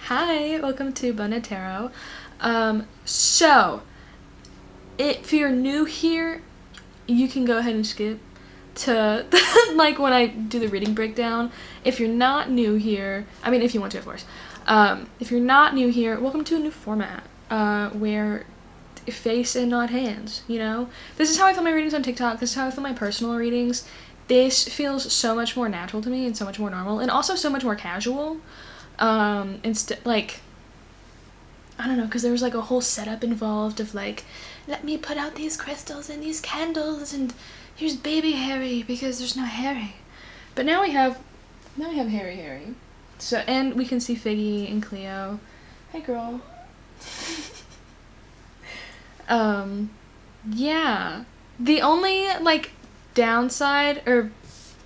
Hi, welcome to Bonnet Tarot. If you're new here, you can go ahead and skip to like when I do the reading breakdown. If you're not new here, I mean if you want to, of course. If you're not new here, welcome to a new format where face and not hands, you know? This is how I film my readings on TikTok. This is how I film my personal readings. This feels so much more natural to me and so much more normal and also so much more casual. Instead, like, I don't know, because there was like a whole setup involved of like, let me put out these crystals and these candles and here's baby Harry because there's no Harry. But now we have Harry. So, and we can see Figgy and Cleo. Hey girl. Yeah. The only like downside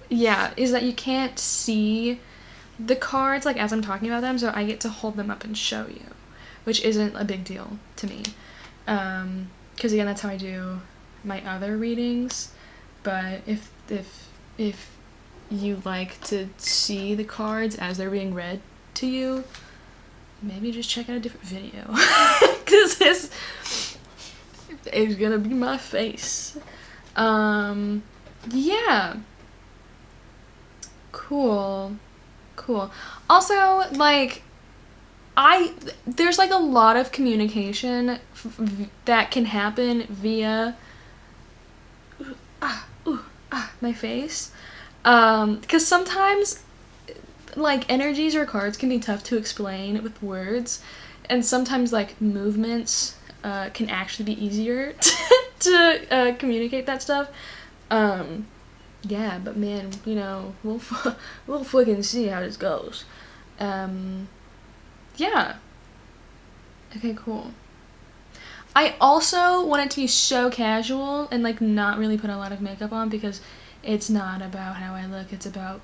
is that you can't see the cards like as I'm talking about them, so I get to hold them up and show you, which isn't a big deal to me, because again that's how I do my other readings. But if you like to see the cards as they're being read to you, maybe just check out a different video because this is gonna be my face. Yeah, cool. Also, like, there's like a lot of communication that can happen via my face, because sometimes like energies or cards can be tough to explain with words, and sometimes like movements can actually be easier to communicate that stuff. Yeah, but man, you know, we'll fucking see how this goes. Yeah. Okay, cool. I also want it to be so casual and like not really put a lot of makeup on, because it's not about how I look, it's about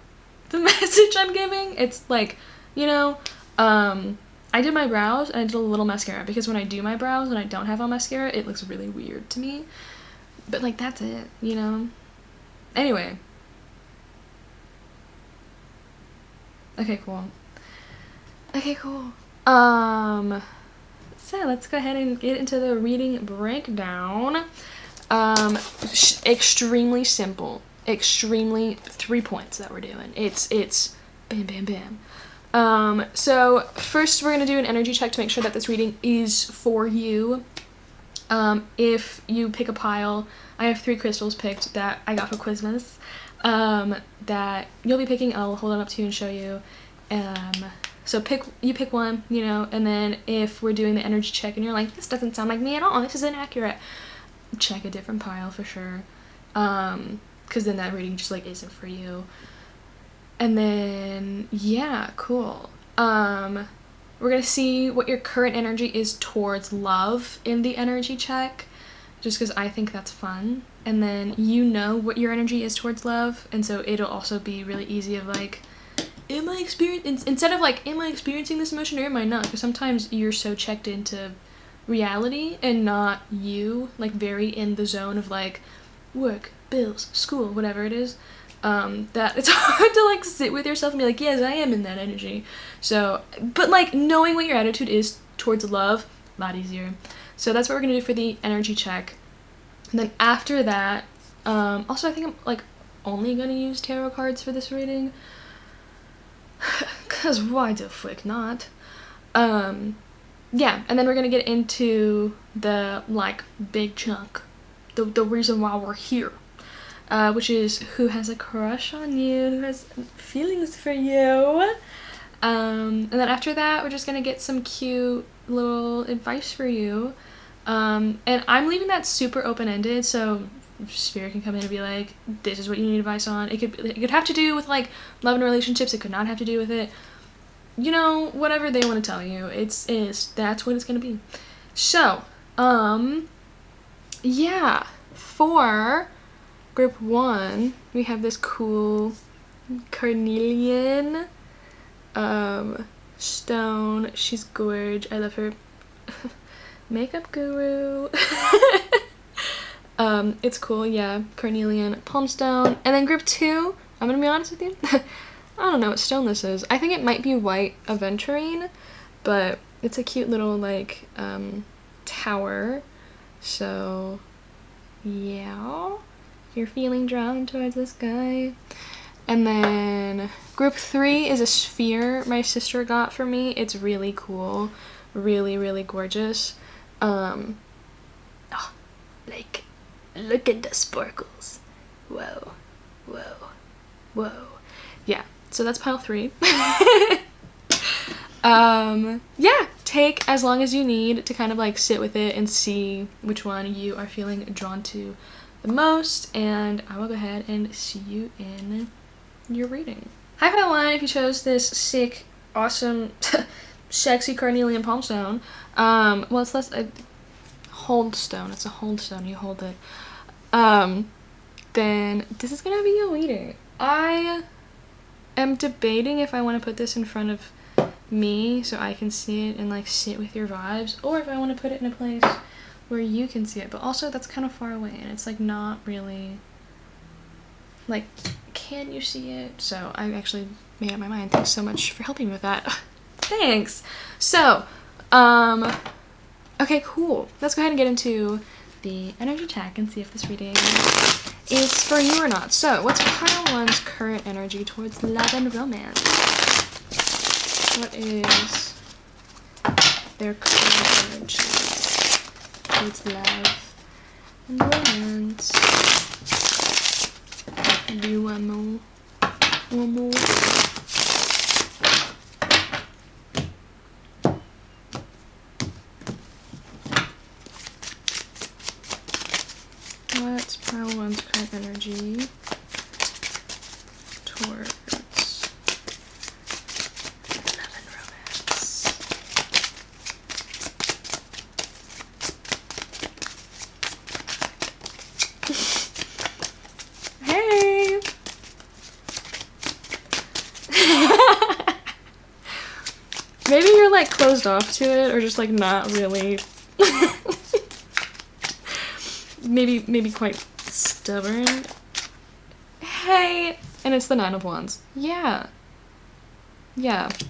the message I'm giving. It's like, you know, I did my brows and I did a little mascara, because when I do my brows and I don't have on mascara, it looks really weird to me. But like that's it, you know? Anyway. Okay, cool. So let's go ahead and get into the reading breakdown. Extremely simple. Extremely 3 points that we're doing. It's bam, bam, bam. So first we're gonna do an energy check to make sure that this reading is for you. If you pick a pile, I have 3 crystals picked that I got for Christmas, that you'll be picking. I'll hold it up to you and show you. So you pick one, you know, and then if we're doing the energy check and you're like, this doesn't sound like me at all, this is inaccurate, check a different pile for sure, because then that reading just like isn't for you. And then yeah, cool. We're gonna see what your current energy is towards love in the energy check, just because I think that's fun. And then you know what your energy is towards love, and so it'll also be really easy of like, am I experiencing this emotion or am I not? Because sometimes you're so checked into reality and not you, like very in the zone of like work, bills, school, whatever it is, that it's hard to like sit with yourself and be like, yes, I am in that energy. So, but like knowing what your attitude is towards love, a lot easier. So that's what we're gonna do for the energy check. And then after that, also I think I'm like only gonna use tarot cards for this reading, cause why the frick not? Yeah, and then we're gonna get into the like big chunk, the reason why we're here, which is who has a crush on you, who has feelings for you. And then after that, we're just gonna get some cute little advice for you. And I'm leaving that super open-ended, so Spirit can come in and be like, this is what you need advice on. It could have to do with like love and relationships, it could not have to do with it. You know, whatever they want to tell you, that's what it's gonna be. So, yeah, for group 1, we have this cool carnelian stone. She's gorge. I love her. Makeup guru. It's cool, yeah. Carnelian palm stone. And then group 2, I'm gonna be honest with you, I don't know what stone this is. I think it might be white aventurine. but it's a cute little like tower. So yeah, you're feeling drawn towards this guy. And then group 3 is a sphere my sister got for me. It's really cool, really, really gorgeous. Like, look at the sparkles. Whoa, whoa, whoa. Yeah, so that's pile 3. Yeah, take as long as you need to kind of like sit with it and see which one you are feeling drawn to the most, and I will go ahead and see you in your reading. Hi pile 1, if you chose this sick, awesome, sexy carnelian palm stone, well, it's less a hold stone, it's a hold stone, you hold it, then this is gonna be your reading. I am debating if I want to put this in front of me so I can see it and like sit with your vibes, or if I want to put it in a place where you can see it, but also that's kind of far away and it's like not really like, can you see it? So I actually made up my mind. Thanks so much for helping me with that. Thanks. So okay, cool, let's go ahead and get into the energy check and see if this reading is for you or not. So what's pile 1's current energy towards love and romance? What is their current energy towards love and romance? Do you want more? One more? What's pile 1's current energy towards love and romance? Hey! Maybe you're like closed off to it, or just like not really maybe quite stubborn. Hey, and it's the 9 of Wands. Yeah,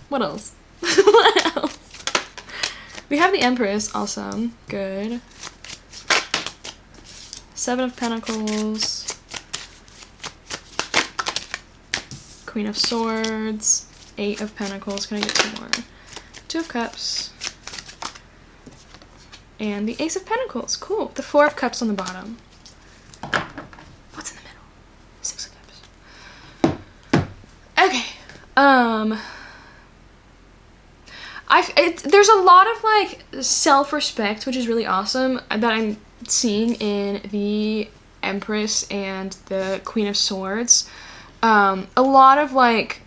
what else? What else? We have the Empress, awesome, good. 7 of Pentacles, Queen of Swords, 8 of Pentacles. Can I get 2 more? 2 of Cups, and the Ace of Pentacles. Cool. The 4 of Cups on the bottom. What's in the middle? 6 of Cups. Okay. There's a lot of like self-respect, which is really awesome, that I'm seeing in the Empress and the Queen of Swords. A lot of like,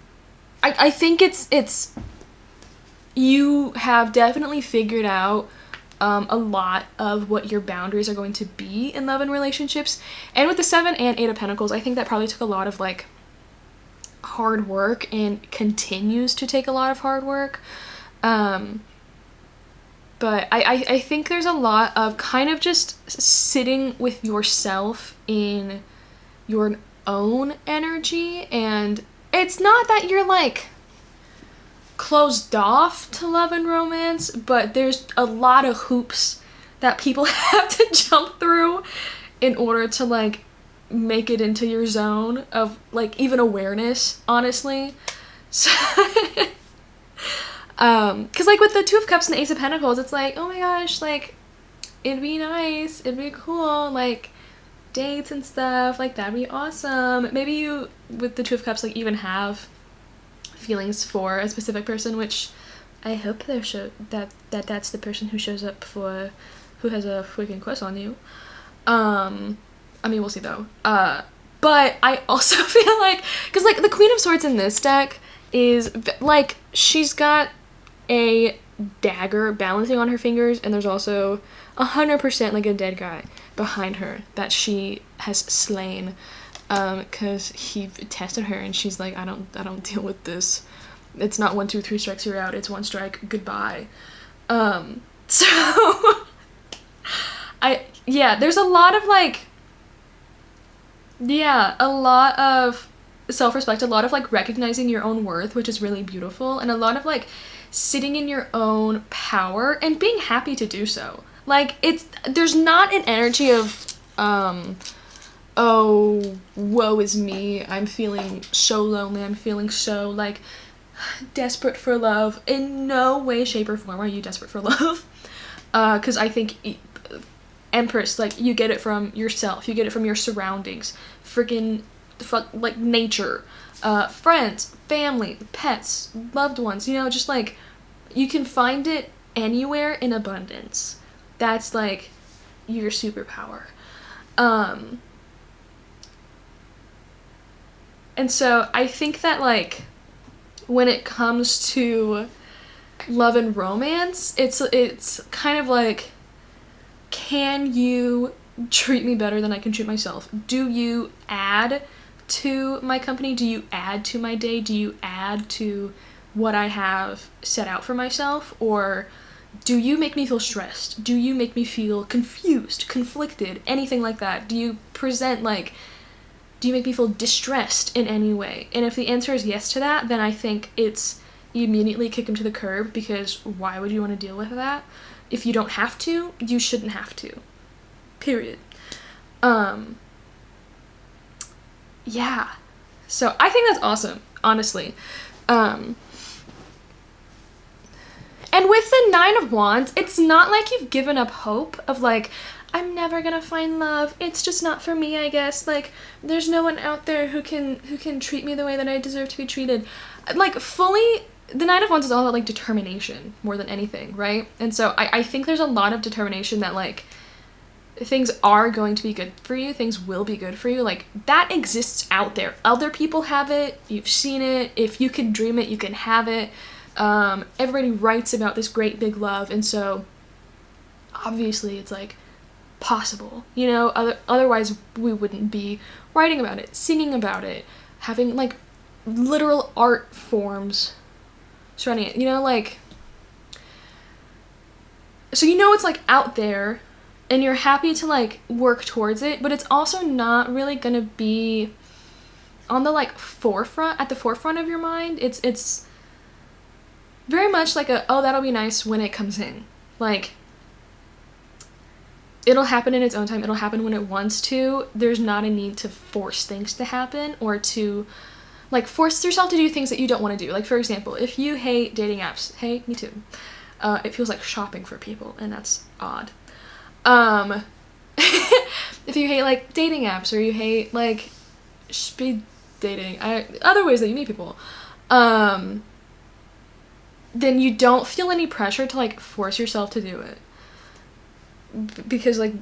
I think it's you have definitely figured out a lot of what your boundaries are going to be in love and relationships. And with the 7 and 8 of Pentacles, I think that probably took a lot of like hard work and continues to take a lot of hard work. But I think there's a lot of kind of just sitting with yourself in your own energy, and it's not that you're like closed off to love and romance, but there's a lot of hoops that people have to jump through in order to like make it into your zone of like even awareness, honestly. So because like with the 2 of Cups and the Ace of Pentacles, it's like, oh my gosh, like it'd be nice, it'd be cool, like dates and stuff, like that'd be awesome. Maybe you with the 2 of Cups like even have feelings for a specific person, which I hope that's the person who shows up for who has a freaking crush on you. I mean, we'll see though. But I also feel like, because like the Queen of Swords in this deck is like, she's got a dagger balancing on her fingers, and there's also 100% like a dead guy behind her that she has slain, because he tested her and she's like, I don't deal with this. It's not 1, 2, 3 strikes, you're out. It's 1 strike, goodbye. So there's a lot of like, a lot of self-respect, a lot of like recognizing your own worth, which is really beautiful, and a lot of like sitting in your own power and being happy to do so. Like, there's not an energy of, oh, woe is me, I'm feeling so lonely, I'm feeling so, like, desperate for love. In no way, shape, or form are you desperate for love. Because I think Empress, like, you get it from yourself, you get it from your surroundings, freaking, like, nature, friends, family, pets, loved ones, you know, just, like, you can find it anywhere in abundance. That's, like, your superpower. And so I think that, like, when it comes to love and romance, it's kind of like, can you treat me better than I can treat myself? Do you add to my company? Do you add to my day? Do you add to what I have set out for myself? Or do you make me feel stressed? Do you make me feel confused, conflicted, anything like that? Do you present, like, do you make me feel distressed in any way? And if the answer is yes to that, then I think it's, you immediately kick them to the curb, because why would you want to deal with that? If you don't have to, you shouldn't have to. Period. Yeah. So I think that's awesome, honestly. And with the 9 of Wands, it's not like you've given up hope of, like, I'm never gonna find love, it's just not for me, I guess, like, there's no one out there who can treat me the way that I deserve to be treated. Like, fully, the 9 of Wands is all about, like, determination more than anything, right? And so I think there's a lot of determination that, like, things are going to be good for you, things will be good for you, like, that exists out there. Other people have it, you've seen it, if you can dream it, you can have it. Everybody writes about this great big love, and so obviously it's, like, possible, you know, otherwise we wouldn't be writing about it, singing about it, having, like, literal art forms surrounding it, you know, like, so you know it's, like, out there, and you're happy to, like, work towards it, but it's also not really gonna be on the, like, at the forefront of your mind. It's very much like oh, that'll be nice when it comes in. Like, it'll happen in its own time, it'll happen when it wants to. There's not a need to force things to happen, or to, like, force yourself to do things that you don't want to do. Like, for example, if you hate dating apps, hey, me too. It feels like shopping for people, and that's odd. If you hate, like, dating apps, or you hate, like, speed dating, other ways that you meet people, then you don't feel any pressure to, like, force yourself to do it. Because, like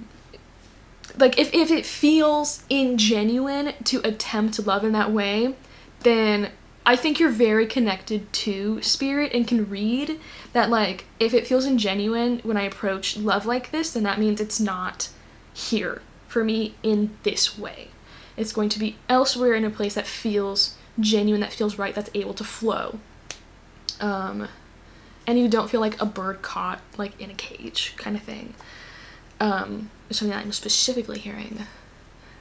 if it feels ingenuine to attempt love in that way, then I think you're very connected to spirit and can read that, like, if it feels ingenuine when I approach love like this, then that means it's not here for me in this way. It's going to be elsewhere, in a place that feels genuine, that feels right, that's able to flow. And you don't feel like a bird caught, like, in a cage kind of thing. Something that I'm specifically hearing.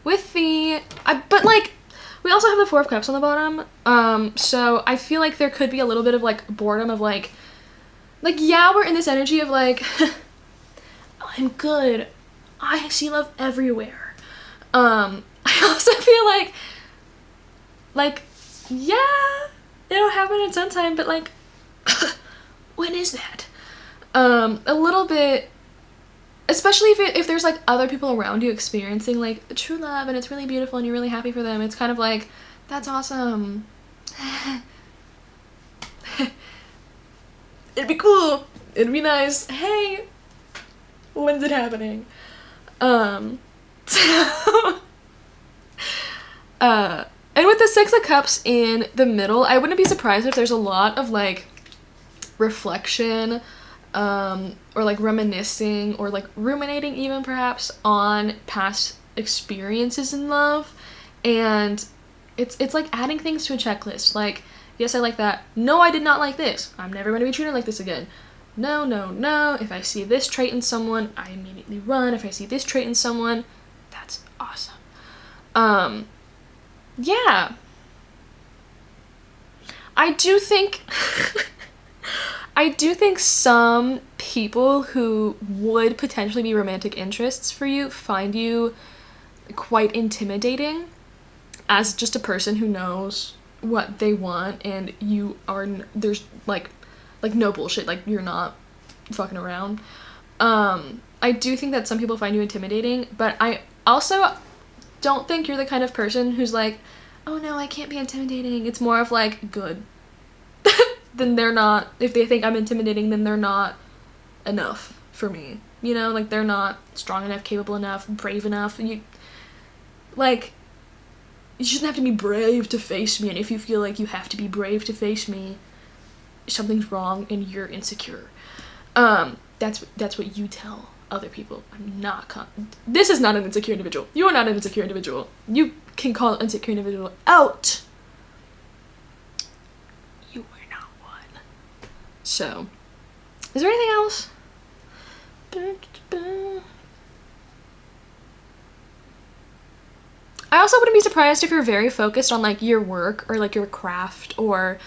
With but, like, we also have the 4 of Cups on the bottom, so I feel like there could be a little bit of, like, boredom of, like, yeah, we're in this energy of, like, I'm good, I see love everywhere. I also feel like, yeah, it'll happen in its own time, but, like, when is that? A little bit, especially if there's, like, other people around you experiencing, like, true love, and it's really beautiful, and you're really happy for them. It's kind of like, that's awesome. It'd be cool. It'd be nice. Hey, when's it happening? And with the 6 of Cups in the middle, I wouldn't be surprised if there's a lot of, like, reflection, or, like, reminiscing, or, like, ruminating even, perhaps, on past experiences in love. And it's like adding things to a checklist. Like, yes, I like that. No, I did not like this. I'm never going to be treated like this again. No, no, no. If I see this trait in someone, I immediately run. If I see this trait in someone, that's awesome. Yeah. I do think I do think some people who would potentially be romantic interests for you find you quite intimidating as just a person who knows what they want, and you are, there's like no bullshit, like you're not fucking around. I do think that some people find you intimidating, but I also don't think you're the kind of person who's like, oh no, I can't be intimidating. It's more of like, good. Then they're not, if they think I'm intimidating, then they're not enough for me. You know, like they're not strong enough, capable enough, brave enough. You shouldn't have to be brave to face me, and if you feel like you have to be brave to face me, something's wrong and you're insecure. That's what you tell other people. I'm not this is not an insecure individual. You are not an insecure individual. You can call an insecure individual out. You are not one. So, is there anything else? I also wouldn't be surprised if you're very focused on like your work or like your craft or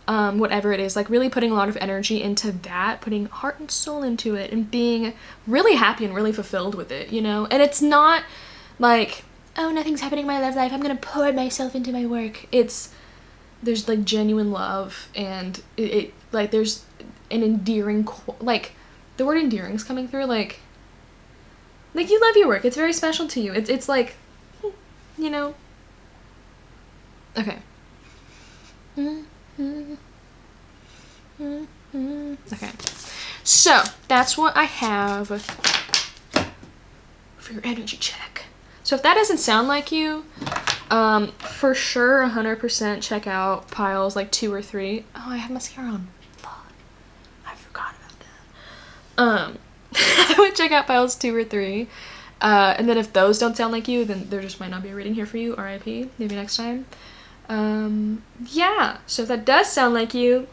whatever it is, like really putting a lot of energy into that, putting heart and soul into it and being really happy and really fulfilled with it, you know? And it's not like, oh, nothing's happening in my love life, I'm gonna pour myself into my work. There's like genuine love, and it like there's an endearing, like the word endearing is coming through, like you love your work, it's very special to you. It's like, you know? Okay. Okay, so that's what I have for your energy check. So if that doesn't sound like you, for sure 100% check out piles like 2 or 3. Oh, I have mascara on. Fuck, I forgot about that. I would check out piles 2 or 3, and then if those don't sound like you, then there just might not be a reading here for you. RIP, maybe next time. Yeah, so if that does sound like you,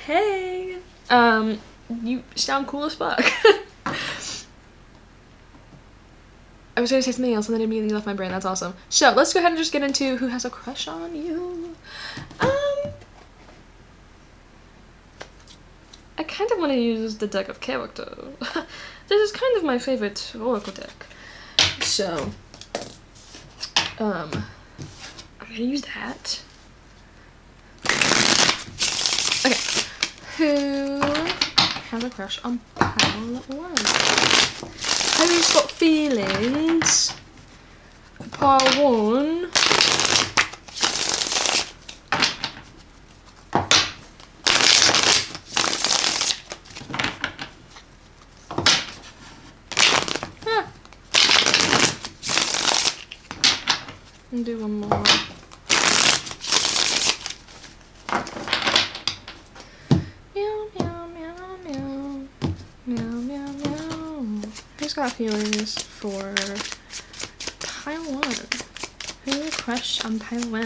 hey, you sound cool as fuck. I was gonna say something else and then it immediately left my brain. That's awesome. So let's go ahead and just get into who has a crush on you. I kind of want to use the deck of character. This is kind of my favorite oracle deck. So, I'm gonna use that. Okay. Who has a crush on pile 1? Who's got feelings for pile 1? And do one more. Meow, meow, meow, meow. Meow, meow, meow. Who's got feelings for pile 1? Who crush on pile 1?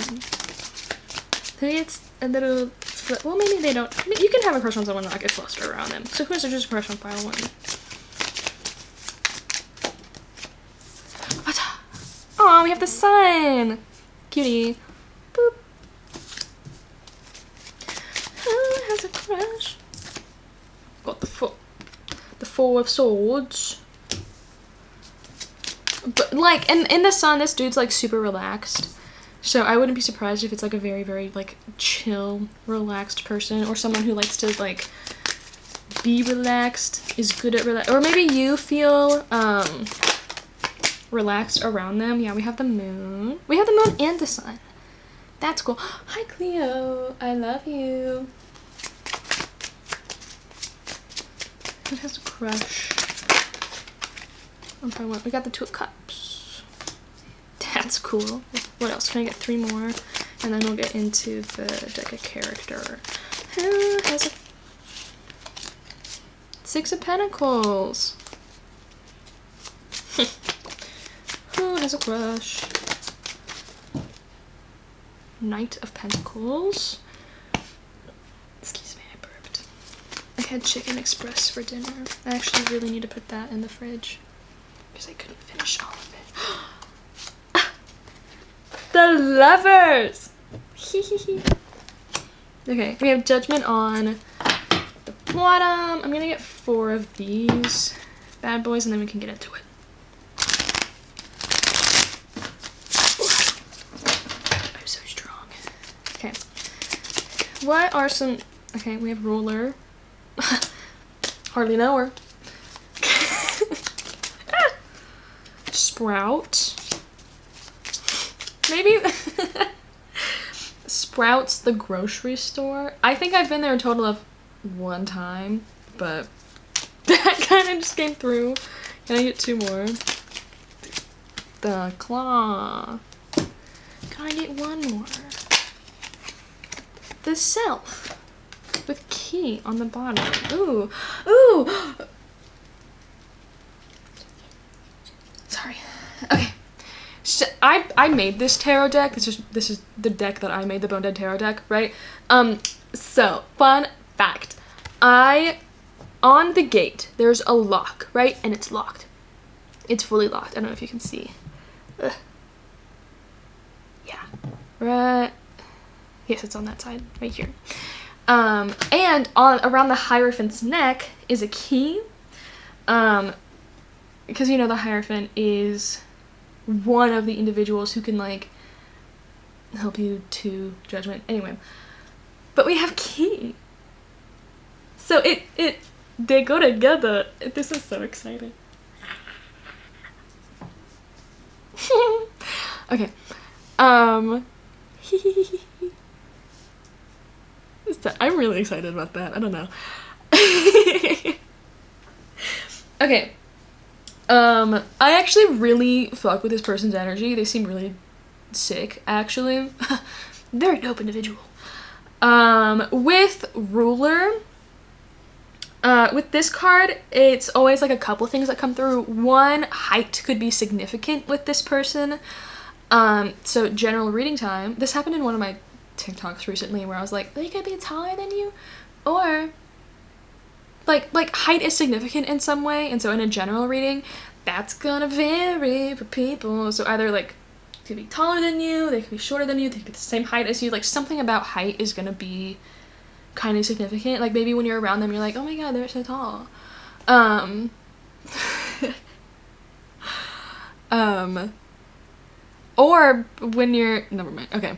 Who gets a little well, maybe they don't. You can have a crush on someone and not get flustered around them. So who has just a crush on pile 1? Oh, we have the sun! Cutie. Boop. Who has a crush? Got the 4 of swords. But, like, in the sun, this dude's, like, super relaxed. So I wouldn't be surprised if it's, like, a very, very, like, chill, relaxed person. Or someone who likes to, like, be relaxed, is good at relax. Or maybe you feel, relaxed around them. Yeah, we have the moon. We have the moon and the sun. That's cool. Hi, Cleo. I love you. Who has a crush? We got the 2 of Cups. That's cool. What else? Can I get 3 more? And then we'll get into the deck of character. Who has a 6 of Pentacles? Who has a crush? Knight of Pentacles. Excuse me, I burped. I had chicken express for dinner. I actually really need to put that in the fridge because I couldn't finish all of it. The Lovers! Okay, we have Judgment on the bottom. I'm gonna get 4 of these bad boys and then we can get into it. I'm so strong. Okay. What are some... Okay, we have ruler. Hardly know her. Sprout. Maybe... Sprouts the grocery store. I think I've been there a total of 1 time, but that kind of just came through. Can I get 2 more? The claw. Can I get 1 more? The self with key on the bottom. Ooh, ooh. Sorry. Okay. So I made this tarot deck. This is the deck that I made, the Bone Dead Tarot deck, right? So fun fact. On the gate, there's a lock, right? And it's locked. It's fully locked. I don't know if you can see. Ugh. Yeah. Right. Yes, it's on that side, right here. And around the Hierophant's neck is a key. Because you know the Hierophant is one of the individuals who can like help you to judgment. Anyway, but we have key. So they go together. This is so exciting. Okay. I'm really excited about that. I don't know. Okay. I actually really fuck with this person's energy. They seem really sick, actually. They're a dope individual. With ruler, with this card, it's always like a couple things that come through. One, height could be significant with this person. So general reading time. This happened in one of my TikToks recently where I was like, they could be taller than you, or like height is significant in some way, and so in a general reading, that's gonna vary for people. So either like they could be taller than you, they could be shorter than you, they could be the same height as you. Like something about height is gonna be kind of significant. Like maybe when you're around them, you're like, oh my god, they're so tall. Or when you're, never mind. Okay.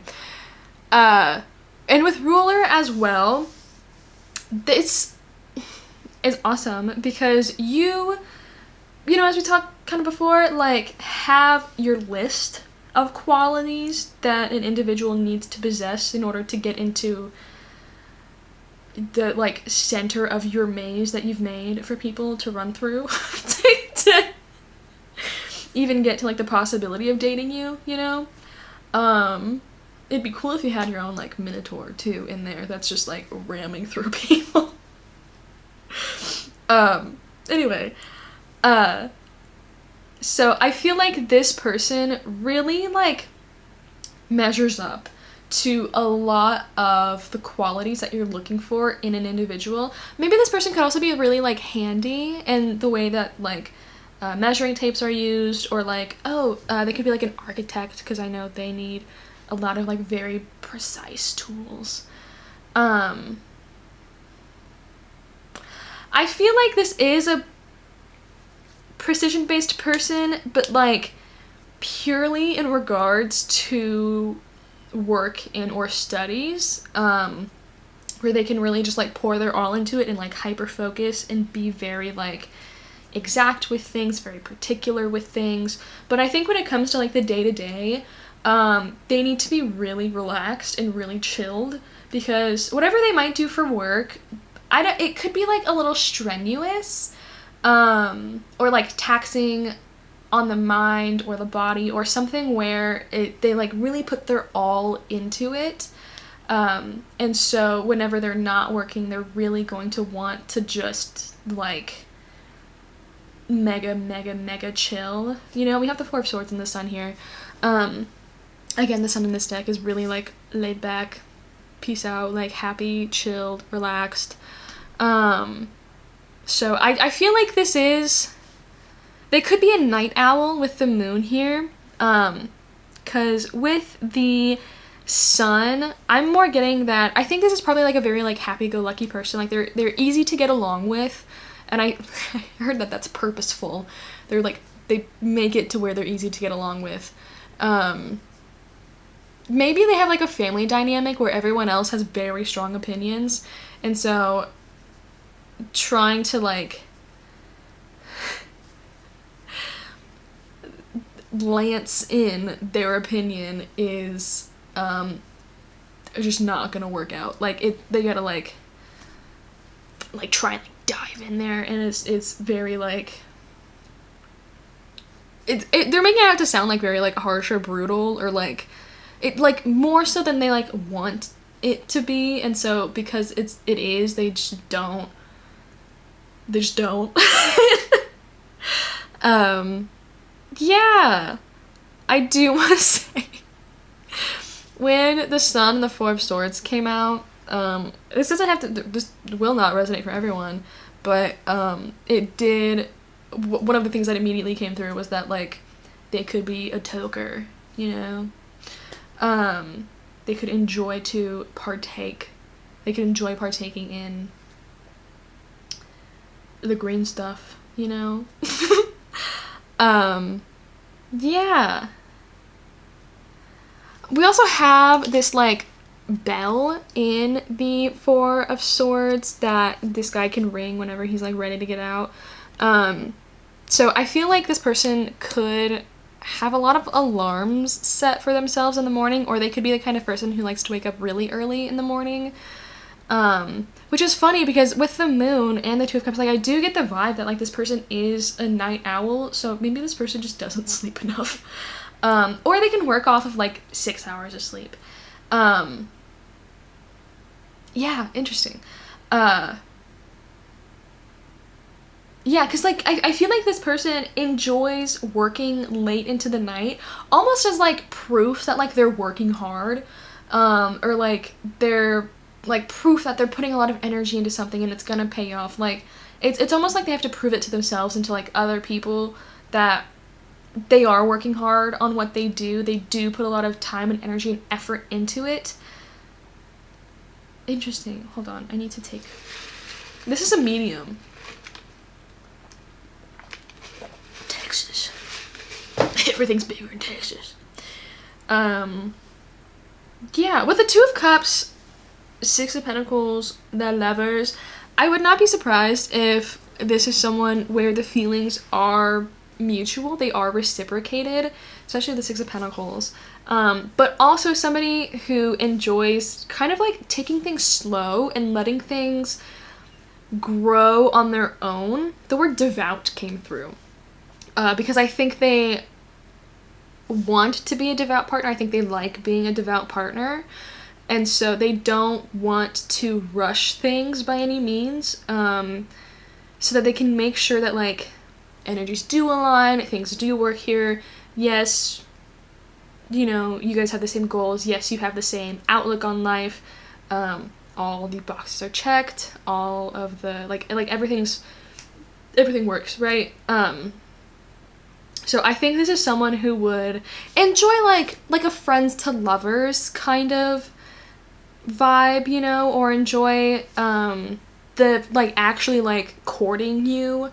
And with ruler as well, this is awesome because you know, as we talked kind of before, like have your list of qualities that an individual needs to possess in order to get into the like center of your maze that you've made for people to run through to even get to like the possibility of dating you, you know? It'd be cool if you had your own like minotaur too in there that's just like ramming through people. Anyway, so I feel like this person really like measures up to a lot of the qualities that you're looking for in an individual. Maybe this person could also be really like handy in the way that like measuring tapes are used, or like they could be like an architect because I know they need a lot of like very precise tools. I feel like this is a precision-based person, but like purely in regards to work and or studies, where they can really just like pour their all into it and like hyper focus and be very like exact with things, very particular with things. But I think when it comes to like the day-to-day, they need to be really relaxed and really chilled, because whatever they might do for work, it could be like a little strenuous, or like taxing on the mind or the body, or something where they like really put their all into it. And so whenever they're not working, they're really going to want to just like mega chill. You know, we have the Four of Swords in the Sun here. Again, the Sun in this deck is really like laid back, peace out, like happy, chilled, relaxed. So I feel like they could be a night owl with the moon here, because with the Sun, I'm more getting that, I think this is probably like a very like happy-go-lucky person. Like they're easy to get along with, and I heard that that's purposeful. They're like, they make it to where they're easy to get along with. Maybe they have like a family dynamic where everyone else has very strong opinions, and so trying to like lance in their opinion is just not gonna work out. Like they gotta like try and like dive in there, and it's very like they're making it have to sound like very like harsh or brutal, or like it like more so than they like want it to be, and so because it is, they just don't yeah, I do want to say, when the Sun and the Four of Swords came out, this doesn't have to, this will not resonate for everyone, but it did. One of the things that immediately came through was that like they could be a toker, you know. They could enjoy to partake. They could enjoy partaking in the green stuff, you know. Yeah. We also have this like bell in the Four of Swords that this guy can ring whenever he's like ready to get out. So I feel like this person could have a lot of alarms set for themselves in the morning, or they could be the kind of person who likes to wake up really early in the morning. Which is funny because with the moon and the Two of Cups, like I do get the vibe that like this person is a night owl, so maybe this person just doesn't sleep enough. Or they can work off of like 6 hours of sleep. Yeah, interesting. Yeah, because like I feel like this person enjoys working late into the night, almost as like proof that like they're working hard, or like they're like proof that they're putting a lot of energy into something and it's gonna pay off. Like it's almost like they have to prove it to themselves and to like other people that they are working hard on what they do. They do put a lot of time and energy and effort into it. Interesting. Hold on, I need to take, this is a medium. Texas. Everything's bigger in Texas. Yeah, with the Two of Cups, Six of Pentacles, the Lovers, I would not be surprised if this is someone where the feelings are mutual, they are reciprocated, especially the Six of Pentacles. But also somebody who enjoys kind of like taking things slow and letting things grow on their own. The word devout came through. Because I think they want to be a devout partner. I think they like being a devout partner. And so they don't want to rush things by any means. So that they can make sure that like energies do align, things do work here. Yes, you know, you guys have the same goals. Yes, you have the same outlook on life. All the boxes are checked. All of the, like everything works, right? So I think this is someone who would enjoy like a friends to lovers kind of vibe, you know, or enjoy the like actually like courting you,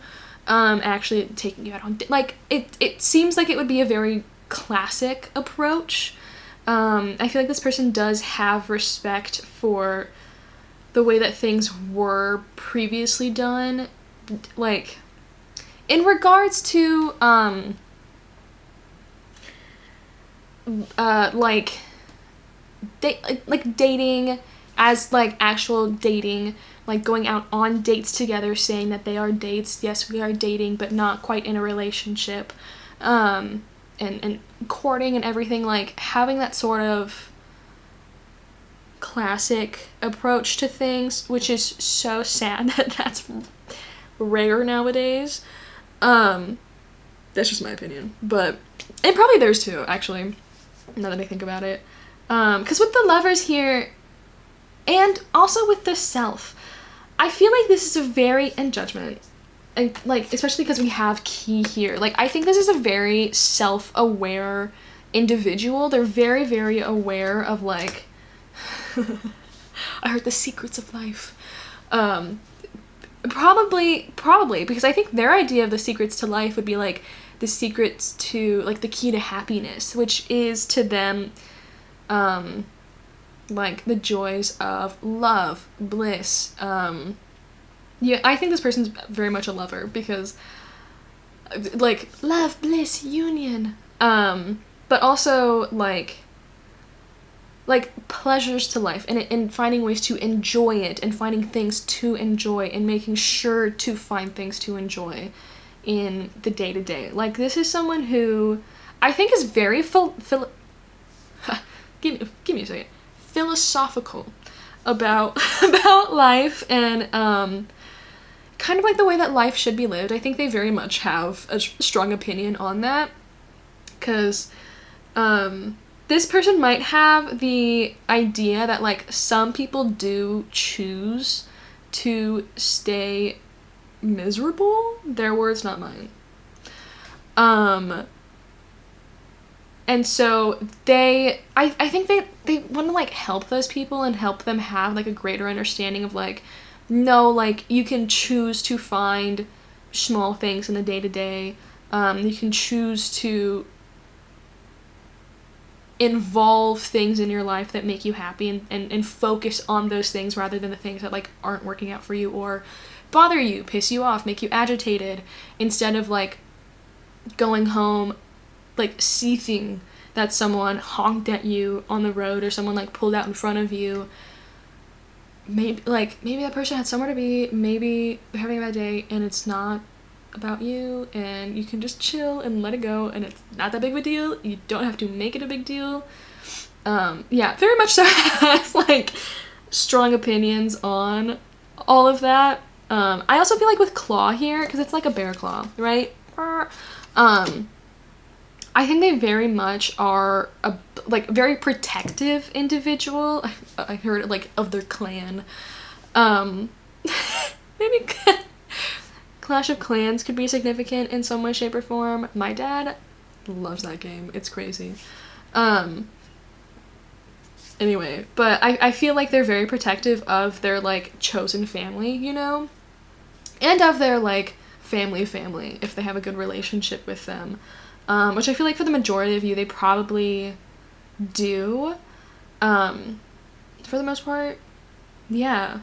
actually taking you out on like it seems like it would be a very classic approach. I feel like this person does have respect for the way that things were previously done, like in regards to like dating as like actual dating, like going out on dates together, saying that they are dates. Yes, we are dating, but not quite in a relationship. And courting and everything, like having that sort of classic approach to things, which is so sad that that's rare nowadays. That's just my opinion, but and probably theirs too, actually, now that I think about it. Because with the Lovers here, and also with the Self, I feel like this is a very, and Judgment, and like especially because we have Key here, like I think this is a very self-aware individual. They're very, very aware of like, I heard the secrets of life. Probably, because I think their idea of the secrets to life would be like the secrets to, like, the key to happiness, which is to them, like, the joys of love, bliss. Yeah, I think this person's very much a lover because, like, love, bliss, union. But also, like pleasures to life and finding ways to enjoy it and finding things to enjoy and making sure to find things to enjoy in the day-to-day. Like, this is someone who I think is very give me a second. Philosophical about life and kind of like the way that life should be lived. I think they very much have a strong opinion on that, because this person might have the idea that, like, some people do choose to stay miserable. Their words, not mine. And so I think they want to, like, help those people and help them have, like, a greater understanding of, like, no, like, you can choose to find small things in the day-to-day. You can choose to involve things in your life that make you happy and focus on those things rather than the things that, like, aren't working out for you or bother you, piss you off, make you agitated, instead of, like, going home, like, seething that someone honked at you on the road or someone, like, pulled out in front of you. Maybe that person had somewhere to be, maybe they're having a bad day and it's not about you, and you can just chill and let it go, and it's not that big of a deal. You don't have to make it a big deal. Yeah, very much so has, like, strong opinions on all of that. I also feel like with claw here, because it's like a bear claw, right? I think they very much are a, like, very protective individual. I heard, like, of their clan. Maybe Clash of Clans could be significant in some way, shape, or form. My dad loves that game. It's crazy. Anyway, but I feel like they're very protective of their, like, chosen family, you know? And of their, like, family, if they have a good relationship with them. Which I feel like for the majority of you, they probably do. For the most part, yeah.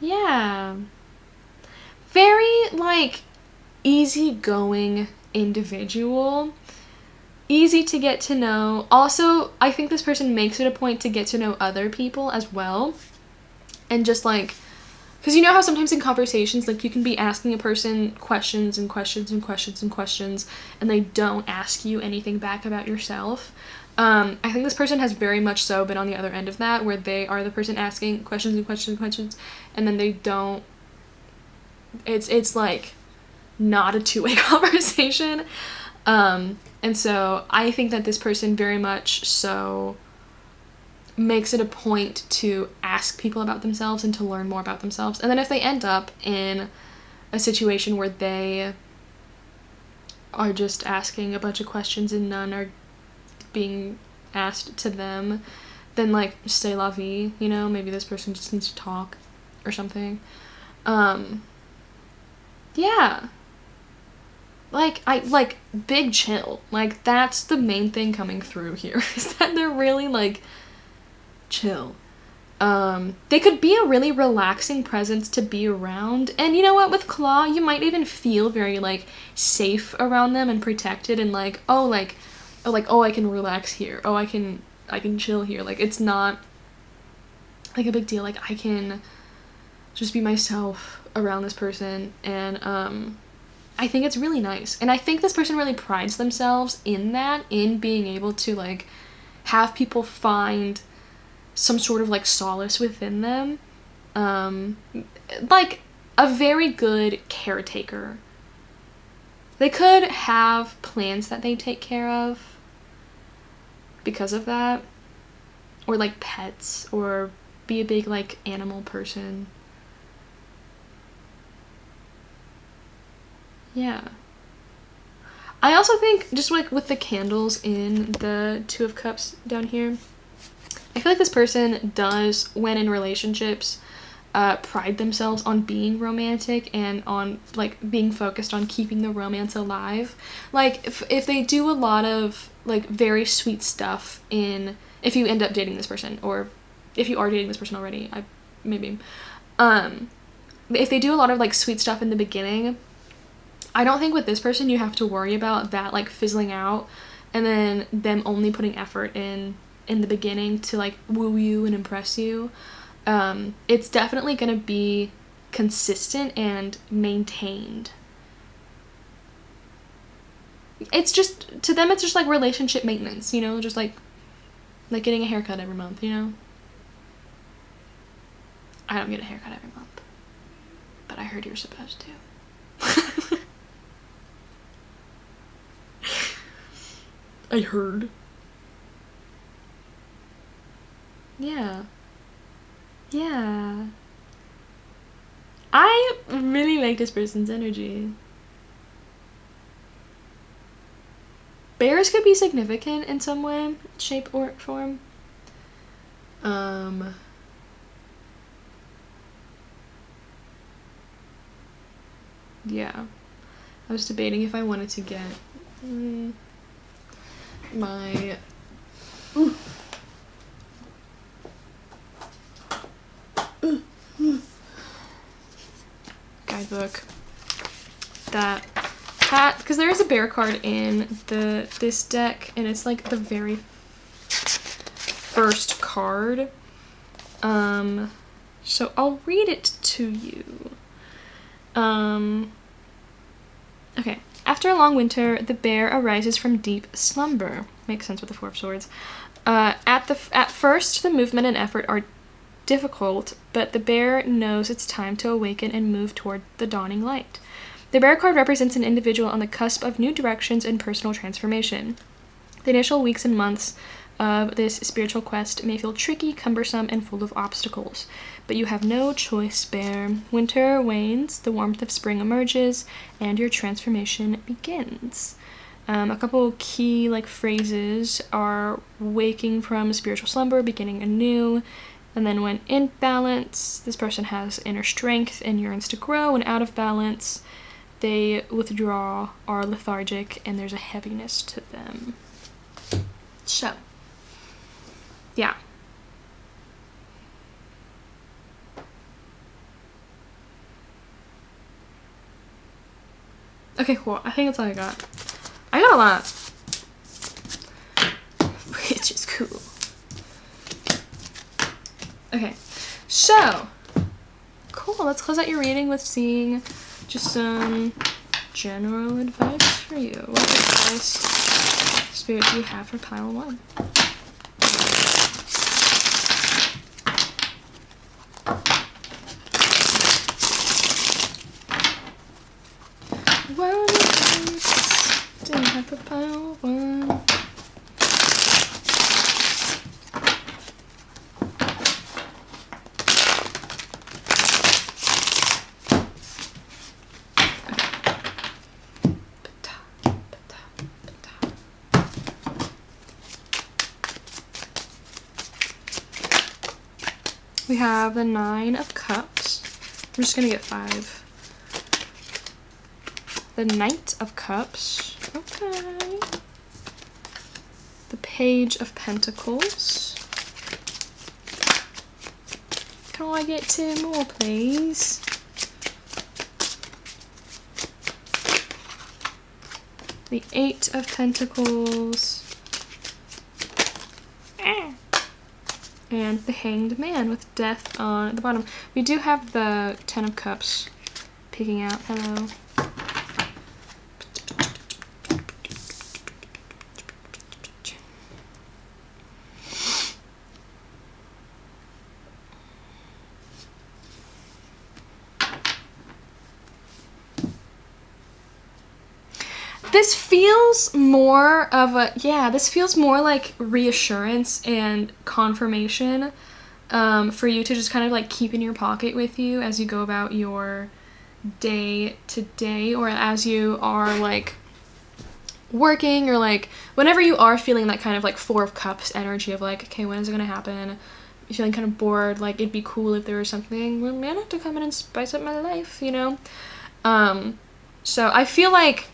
Yeah. Very, like, easygoing individual. Easy to get to know. Also, I think this person makes it a point to get to know other people as well. And just, like, because you know how sometimes in conversations, like, you can be asking a person questions and questions and questions and questions, and they don't ask you anything back about yourself. I think this person has very much so been on the other end of that, where they are the person asking questions and questions and questions, and then they don't, it's like, not a two-way conversation. And so I think that this person very much so makes it a point to ask people about themselves and to learn more about themselves. And then if they end up in a situation where they are just asking a bunch of questions and none are being asked to them, then, like, c'est la vie, you know? Maybe this person just needs to talk or something. Yeah. Like, big chill. Like, that's the main thing coming through here, is that they're really, like, chill. They could be a really relaxing presence to be around. And you know what, with Claw, you might even feel very, like, safe around them and protected and, like, oh, I can relax here. Oh, I can chill here. Like, it's not, like, a big deal. Like, I can just be myself around this person. And, I think it's really nice. And I think this person really prides themselves in that, in being able to, like, have people find some sort of, like, solace within them. Like, a very good caretaker. They could have plants that they take care of because of that. Or, like, pets. Or be a big, like, animal person. Yeah. I also think, just like with the candles in the Two of Cups down here, I feel like this person does, when in relationships, pride themselves on being romantic and on like being focused on keeping the romance alive. Like if they do a lot of like very sweet stuff if you end up dating this person, or if you are dating this person already, if they do a lot of like sweet stuff in the beginning, I don't think with this person you have to worry about that like fizzling out and then them only putting effort in the beginning to like woo you and impress you. It's definitely gonna be consistent and maintained. It's just, to them, it's just like relationship maintenance, you know, just like getting a haircut every month, you know? I don't get a haircut every month, but I heard you're supposed to. I heard. Yeah. Yeah. I really like this person's energy. Bears could be significant in some way, shape, or form. Yeah. I was debating if I wanted to get my guidebook that had, because there is a bear card in this deck, and it's like the very first card. So I'll read it to you. Okay. After a long winter, the bear arises from deep slumber. Makes sense with the Four of Swords. At first, the movement and effort are difficult, but the bear knows it's time to awaken and move toward the dawning light. The bear card represents an individual on the cusp of new directions and personal transformation. The initial weeks and months of this spiritual quest may feel tricky, cumbersome, and full of obstacles, but you have no choice, bear. Winter wanes, the warmth of spring emerges, and your transformation begins. A couple key phrases are waking from spiritual slumber, beginning anew, and then when in balance, this person has inner strength and yearns to grow, and out of balance, they withdraw, are lethargic, and there's a heaviness to them. So, yeah. Okay, cool. I think that's all I got. I got a lot, which is cool. Okay, so, cool. Let's close out your reading with seeing just some general advice for you. What advice, Spirit, do you have for pile 1? What advice do you have for pile 1? We have the 9 of Cups. I'm just gonna get 5. The Knight of Cups. Okay. The Page of Pentacles. Can I get 2 more, please? The 8 of Pentacles. And the Hanged Man with Death on the bottom. We do have the 10 of Cups peeking out. Hello. This feels more of a, this feels more like reassurance and confirmation for you to just kind of keep in your pocket with you as you go about your day to day, or as you are working, or like whenever you are feeling that kind of like Four of Cups energy of like, okay, when is it gonna happen? You're feeling kind of bored, like it'd be cool if there was something romantic to come in and spice up my life, you know? So I feel like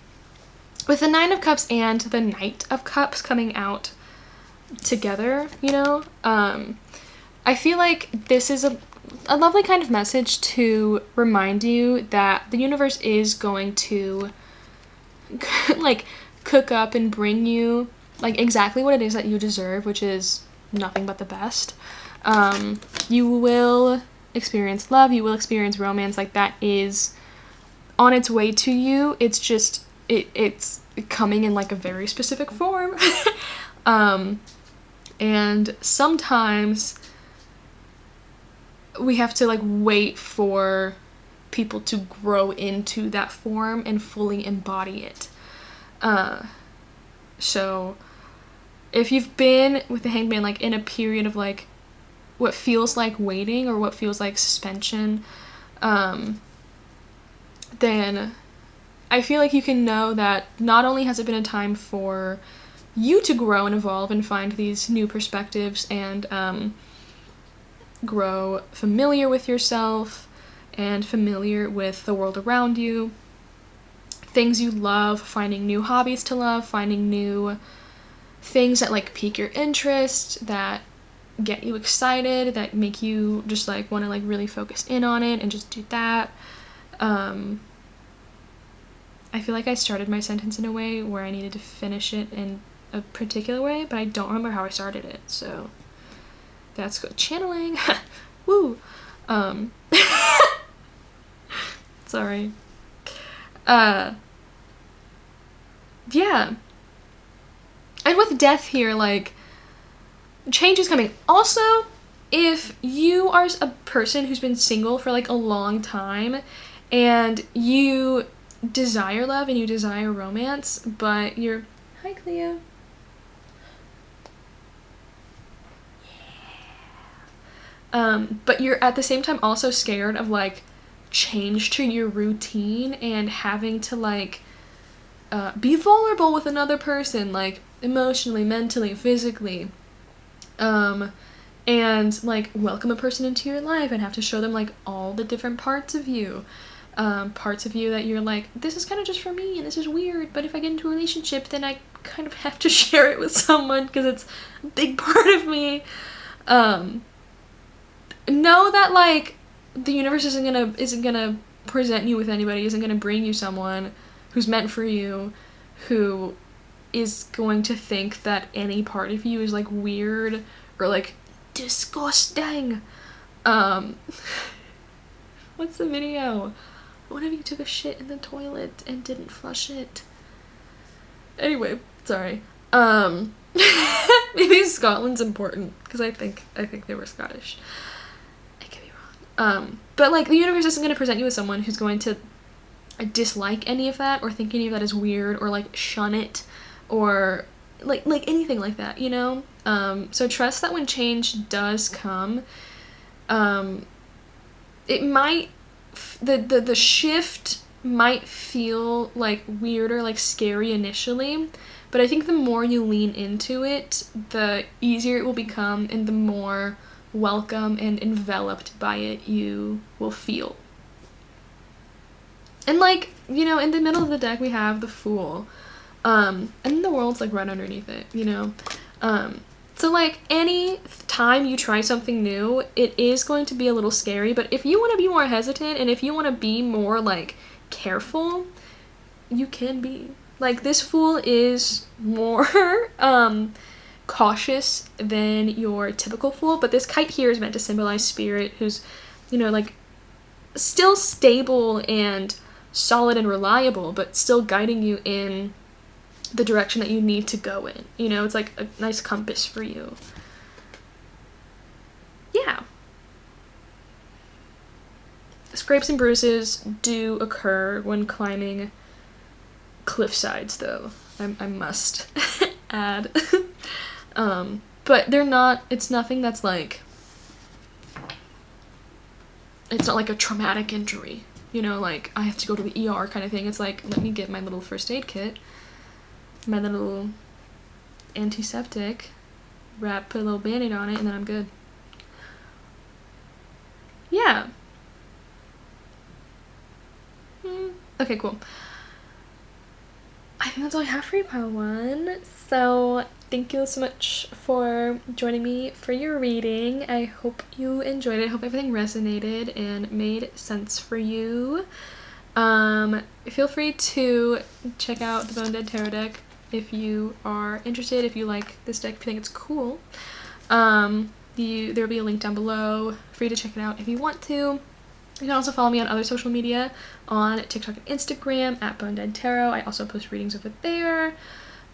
with the Nine of Cups and the Knight of Cups coming out together, you know, I feel like this is a lovely kind of message to remind you that the universe is going to like cook up and bring you like exactly what it is that you deserve, which is nothing but the best. You will experience love, you will experience romance, like that is on its way to you. It's just it's coming in like a very specific form. And sometimes we have to like wait for people to grow into that form and fully embody it. So if you've been with the Hanged Man like in a period of like what feels like waiting or what feels like suspension, then I feel like you can know that not only has it been a time for you to grow and evolve and find these new perspectives and grow familiar with yourself and familiar with the world around you, things you love, finding new hobbies to love, finding new things that like pique your interest, that get you excited, that make you just like want to like really focus in on it and just do that. I feel like I started my sentence in a way where I needed to finish it in a particular way, but I don't remember how I started it, so that's good. Channeling. Woo. Sorry. Yeah. And with death here, like, change is coming. Also, if you are a person who's been single for like a long time and you desire love and you desire romance, but you're... Hi, Cleo. But you're at the same time also scared of like change to your routine and having to like be vulnerable with another person, like emotionally, mentally, physically, and like welcome a person into your life and have to show them like all the different parts of you that you're like, this is kind of just for me and this is weird, but if I get into a relationship then I kind of have to share it with someone because it's a big part of me. Know that like the universe isn't gonna present you with anybody, isn't gonna bring you someone who's meant for you, who is going to think that any part of you is like weird or like disgusting. What's the video? One of you took a shit in the toilet and didn't flush it. Anyway, sorry. Maybe Scotland's important because I think they were Scottish. But like the universe isn't going to present you with someone who's going to dislike any of that or think any of that is weird or like shun it or like anything like that, you know? So trust that when change does come, it might, the shift might feel like weird or like scary initially, but I think the more you lean into it, the easier it will become and the more welcome and enveloped by it you will feel. And like, you know, in the middle of the deck we have the Fool, and the World's like right underneath it, you know. So like any time you try something new, it is going to be a little scary, but if you want to be more hesitant and if you want to be more like careful, you can be. Like this Fool is more cautious than your typical Fool, but this kite here is meant to symbolize spirit, who's, you know, like still stable and solid and reliable, but still guiding you in the direction that you need to go in. You know, it's like a nice compass for you. Yeah. Scrapes and bruises do occur when climbing cliff sides, though. I must add. But they're not, it's nothing that's like, it's not like a traumatic injury, you know, like I have to go to the ER kind of thing. It's like, let me get my little first aid kit my little antiseptic, put a little band-aid on it, and then I'm good. Yeah. Okay, cool. I think that's all I have for you, pile one. So thank you so much for joining me for your reading. I hope you enjoyed it. I hope everything resonated and made sense for you. Feel free to check out the Bone Dead Tarot deck if you are interested, if you like this deck, if you think it's cool. There'll be a link down below. Free to check it out if you want to. You can also follow me on other social media on TikTok and Instagram at Bone Dead Tarot. I also post readings over there.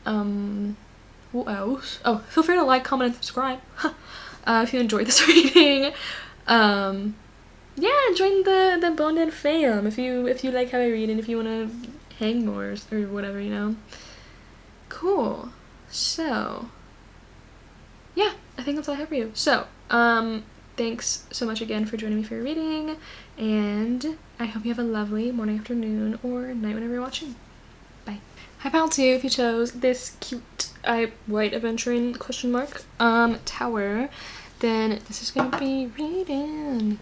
What else? Oh, feel free to like, comment, and subscribe if you enjoyed this reading. Yeah, join the Bone Dead fam if you like how I read and if you want to hang more or whatever, you know. Cool. So, yeah, I think that's all I have for you. So, thanks so much again for joining me for your reading, and I hope you have a lovely morning, afternoon, or night whenever you're watching. Bye. Hi pile 2, if you chose this cute white aventurine tower, then this is gonna be reading.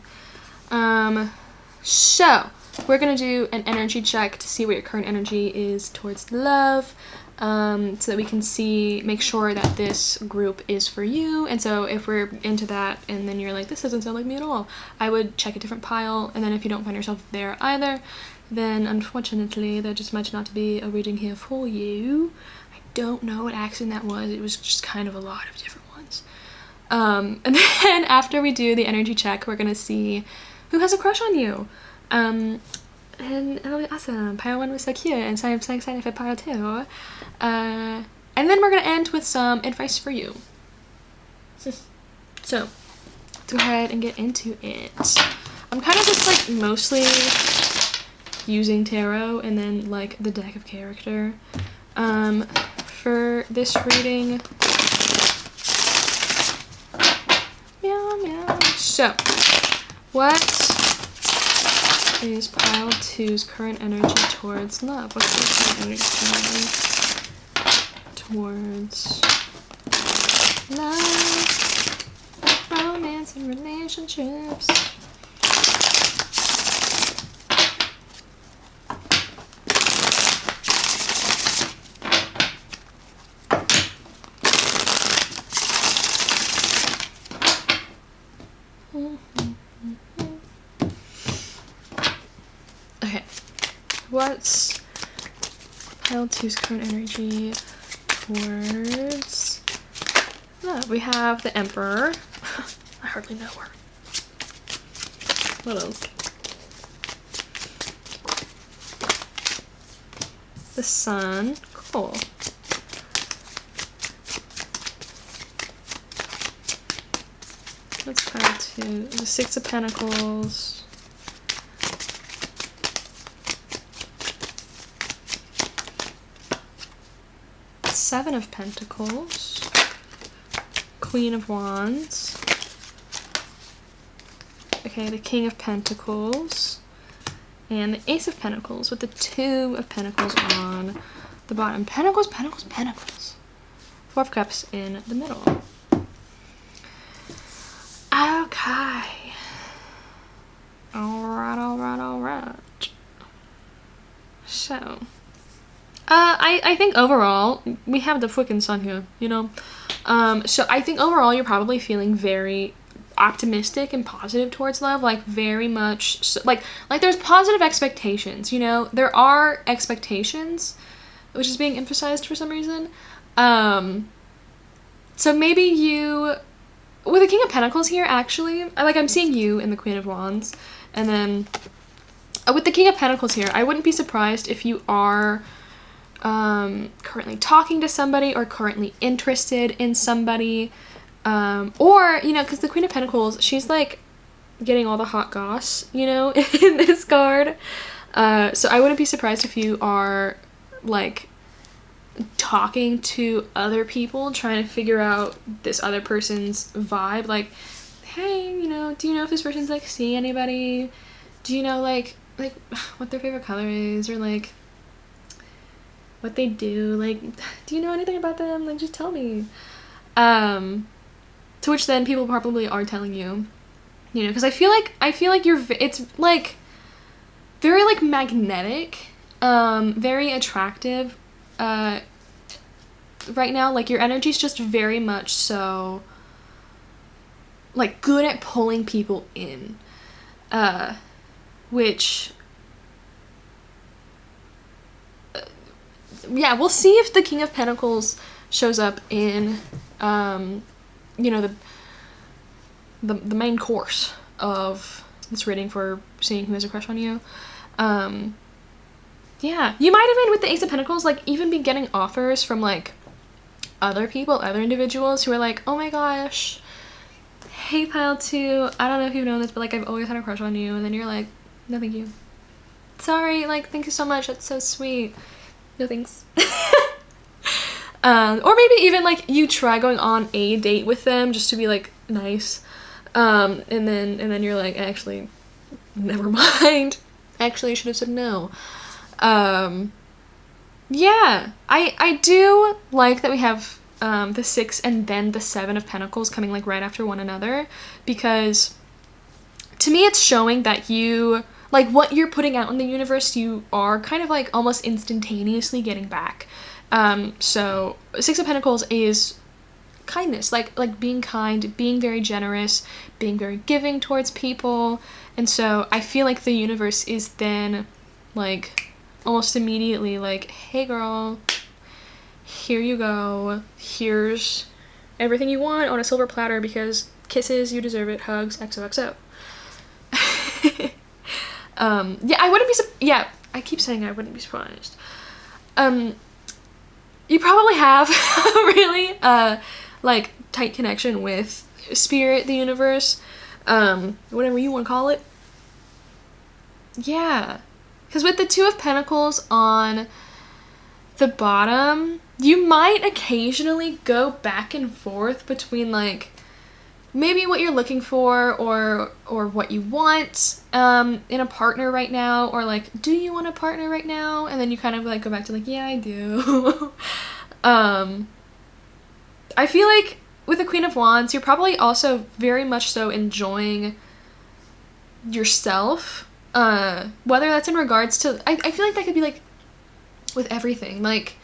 So we're gonna do an energy check to see what your current energy is towards love, so that we can make sure that this group is for you. And so if we're into that and then you're like, this doesn't sound like me at all, I would check a different pile. And then if you don't find yourself there either, then unfortunately there just might not be a reading here for you. I don't know what accent that was. It was just kind of a lot of different ones. And then after we do the energy check, we're gonna see who has a crush on you. And it'll be awesome. Pile 1 was so cute, and so I'm so excited for pile 2. And then we're gonna end with some advice for you. So, let's go ahead and get into it. I'm kind of just like mostly using tarot and then like the deck of character. For this reading. Meow meow. So, what is pile 2's current energy towards love? What's the current energy towards love, romance, and relationships? Okay, what's pile 2's current energy towards love? We have the Emperor. I hardly know her. What else? The Sun. Cool. That's pile 2. The Six of Pentacles. Seven of Pentacles, Queen of Wands, okay, the King of Pentacles, and the Ace of Pentacles with the Two of Pentacles on the bottom. Pentacles, Pentacles, Pentacles. Four of Cups in the middle. Okay. Alright. So, I think overall, we have the freaking Sun here, you know? So I think overall you're probably feeling very optimistic and positive towards love, like very much, so, like there's positive expectations, you know? There are expectations, which is being emphasized for some reason. So maybe you, with the King of Pentacles here, actually, I'm seeing you in the Queen of Wands, and then with the King of Pentacles here, I wouldn't be surprised if you are currently talking to somebody or currently interested in somebody, or, you know, because the Queen of Pentacles, she's like getting all the hot goss, you know, in this card. So I wouldn't be surprised if you are like talking to other people, trying to figure out this other person's vibe, like, hey, you know, do you know if this person's like seeing anybody? Do you know like what their favorite color is, or like what they do. Like, do you know anything about them? Like, just tell me. To which then people probably are telling you, you know, because I feel like it's like very like magnetic, very attractive, right now. Like your energy's just very much so like good at pulling people in, which yeah, we'll see if the King of Pentacles shows up in you know, the main course of this reading for seeing who has a crush on you. Yeah, you might even, with the Ace of Pentacles, like even be getting offers from like other people, other individuals who are like, oh my gosh, hey pile 2, I don't know if you've known this, but like I've always had a crush on you. And then you're like, no thank you, sorry, like thank you so much, that's so sweet, no thanks. Or maybe even like you try going on a date with them just to be like nice, and then you're like, actually never mind, actually I should have said no. Yeah, I do like that we have the 6 and then the 7 of Pentacles coming like right after one another, because to me it's showing that you, like what you're putting out in the universe, you are kind of like almost instantaneously getting back. So 6 of Pentacles is kindness, like being kind, being very generous, being very giving towards people. And so I feel like the universe is then like almost immediately like, hey girl, here you go, here's everything you want on a silver platter, because kisses, you deserve it, hugs, XOXO. Yeah, I wouldn't be yeah, I keep saying I wouldn't be surprised. You probably have a really like tight connection with spirit, the universe, whatever you want to call it. Yeah, because with the 2 of Pentacles on the bottom, you might occasionally go back and forth between like maybe what you're looking for or what you want in a partner right now, or like, do you want a partner right now? And then you kind of like go back to like, yeah, I do. I feel like with the Queen of Wands, you're probably also very much so enjoying yourself, whether that's in regards to, I feel like that could be like with everything, like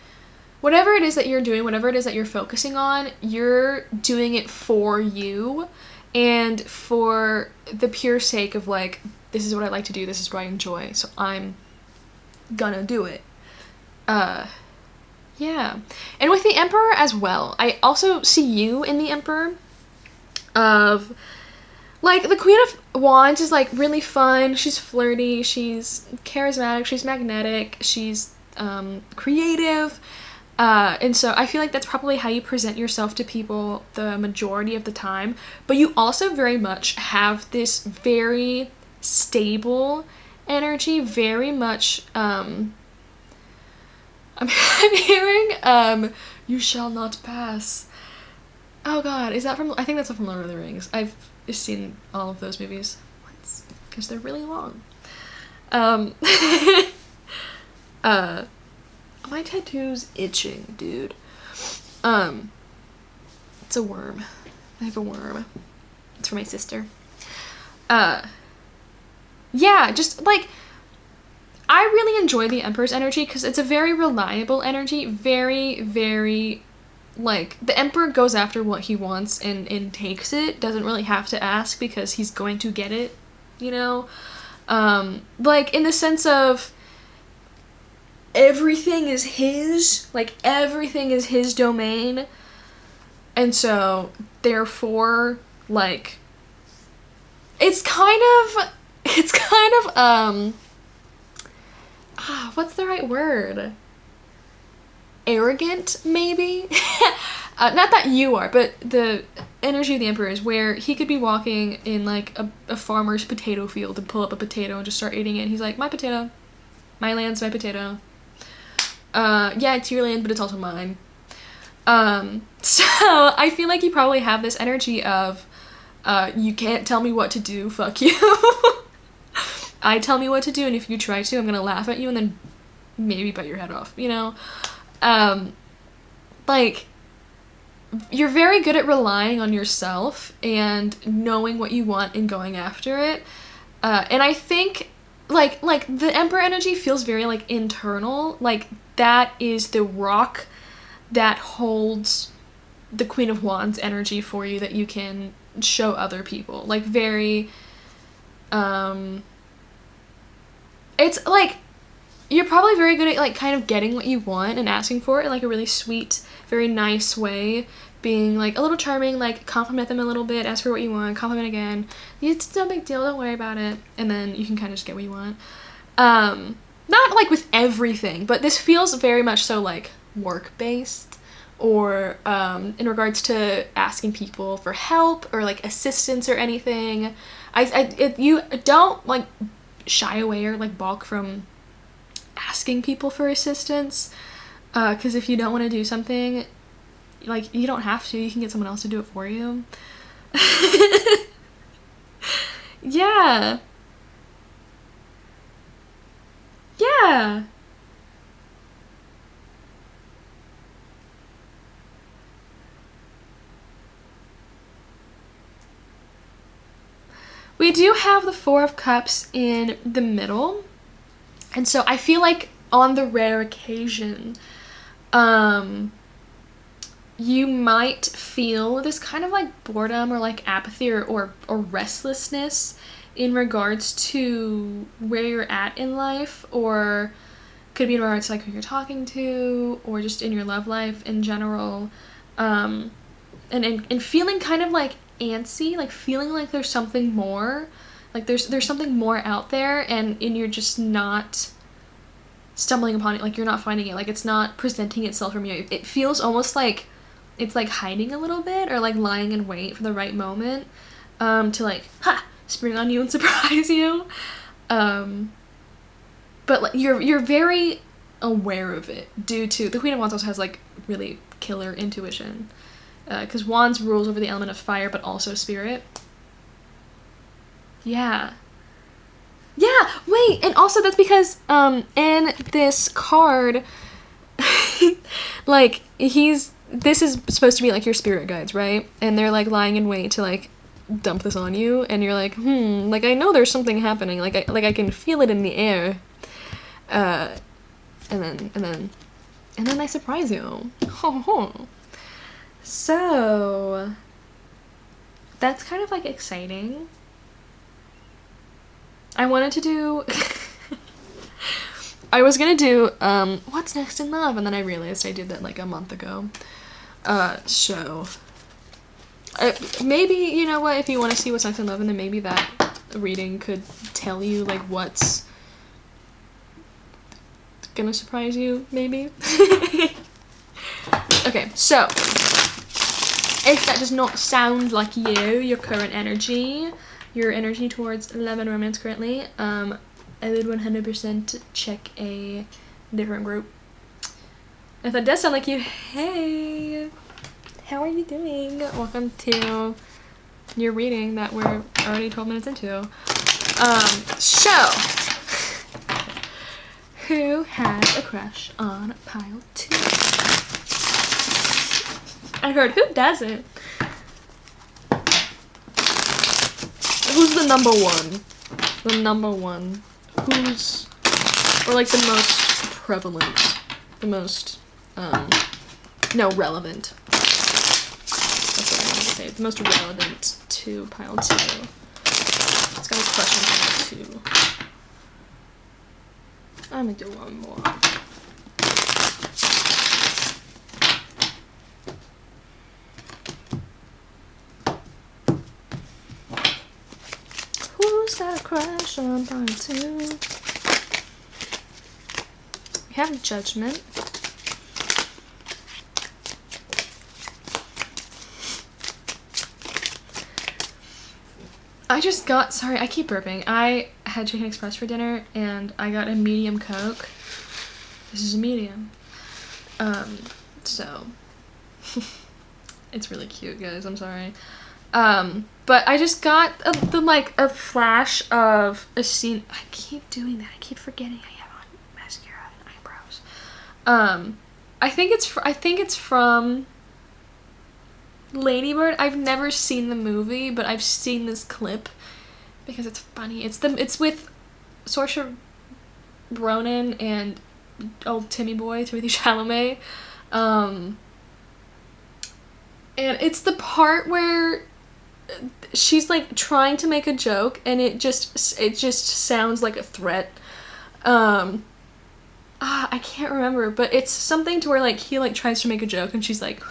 whatever it is that you're doing, whatever it is that you're focusing on, you're doing it for you and for the pure sake of like, this is what I like to do, this is what I enjoy, so I'm gonna do it. Yeah. And with the Emperor as well, I also see you in the Emperor of like, the Queen of Wands is like really fun, she's flirty, she's charismatic, she's magnetic, she's creative. And so I feel like that's probably how you present yourself to people the majority of the time, but you also very much have this very stable energy, very much, I'm hearing, you shall not pass. Oh god, is that from, I think that's from Lord of the Rings. I've seen all of those movies once, because they're really long. My tattoo's itching, dude. It's a worm. I have a worm. It's for my sister. Yeah, just like, I really enjoy the Emperor's energy because it's a very reliable energy, very, very, like, the Emperor goes after what he wants and takes it, doesn't really have to ask because he's going to get it, you know? Like, in the sense of, everything is his, like, everything is his domain, and so, therefore, like, it's kind of, what's the right word? Arrogant, maybe? Not that you are, but the energy of the Emperor is where he could be walking in, like, a farmer's potato field and pull up a potato and just start eating it, and he's like, my potato. My land's my potato. Yeah, it's your land, but it's also mine. So I feel like you probably have this energy of, you can't tell me what to do, fuck you. I tell me what to do, and if you try to, I'm gonna laugh at you and then maybe bite your head off, you know? Like, you're very good at relying on yourself and knowing what you want and going after it. And I think, like, the Emperor energy feels very, like, internal. Like, that is the rock that holds the Queen of Wands energy for you that you can show other people. Like, very, it's, like, you're probably very good at, like, kind of getting what you want and asking for it in, like, a really sweet, very nice way. Being, like, a little charming, like, compliment them a little bit, ask for what you want, compliment again. It's no big deal, don't worry about it. And then you can kind of just get what you want. Not, like, with everything, but this feels very much so, like, work-based. Or, in regards to asking people for help or, like, assistance or anything. You don't, like, shy away or, like, balk from asking people for assistance, because if you don't want to do something, like, you don't have to, you can get someone else to do it for you. Yeah. Yeah. We do have the Four of Cups in the middle. And so I feel like on the rare occasion, you might feel this kind of like boredom or like apathy or restlessness in regards to where you're at in life, or could be in regards to like who you're talking to, or just in your love life in general. And feeling kind of like antsy, like feeling like there's something more. Like there's something more out there, and you're just not stumbling upon it, like you're not finding it, like it's not presenting itself from you. It feels almost like it's like hiding a little bit, or like lying in wait for the right moment to like spring on you and surprise you. But like you're very aware of it due to the Queen of Wands also has like really killer intuition, because Wands rules over the element of fire but also spirit. Yeah, wait, and also that's because in this card like this is supposed to be like your spirit guides, right? And they're like lying in wait to like dump this on you, and you're like, like I know there's something happening, like I can feel it in the air, and then they surprise you. So that's kind of like exciting. I wanted to do I was gonna do What's Next in Love, and then I realized I did that like a month ago. So maybe, you know what, if you want to see what's next in love, and then maybe that reading could tell you like what's gonna surprise you, maybe. Okay, so if that does not sound like your current energy, your energy towards love and romance currently, I would 100% check a different group. If that does sound like you, hey, how are you doing? Welcome to your reading that we're already 12 minutes into. So, who has a crush on pile 2? I heard, who doesn't? Who's the number one? The number one. Who's, or like the most prevalent, the most, no, relevant. That's what I wanted to say. The most relevant to pile 2. It's got a crush on pile 2. I'm gonna do one more. Who's got a crush on pile 2? We have Judgment. I just got, sorry, I keep burping. I had Chicken Express for dinner, and I got a medium Coke. This is a medium. So, it's really cute, guys, I'm sorry. But I just got a flash of a scene. I keep doing that. I keep forgetting I have on mascara and eyebrow. I think it's from Lady Bird. I've never seen the movie, but I've seen this clip because it's funny. It's with Saoirse Ronan and old Timmy boy, Timothy Chalamet. And it's the part where she's like trying to make a joke and it just sounds like a threat. I can't remember, but it's something to where like he like tries to make a joke and she's like,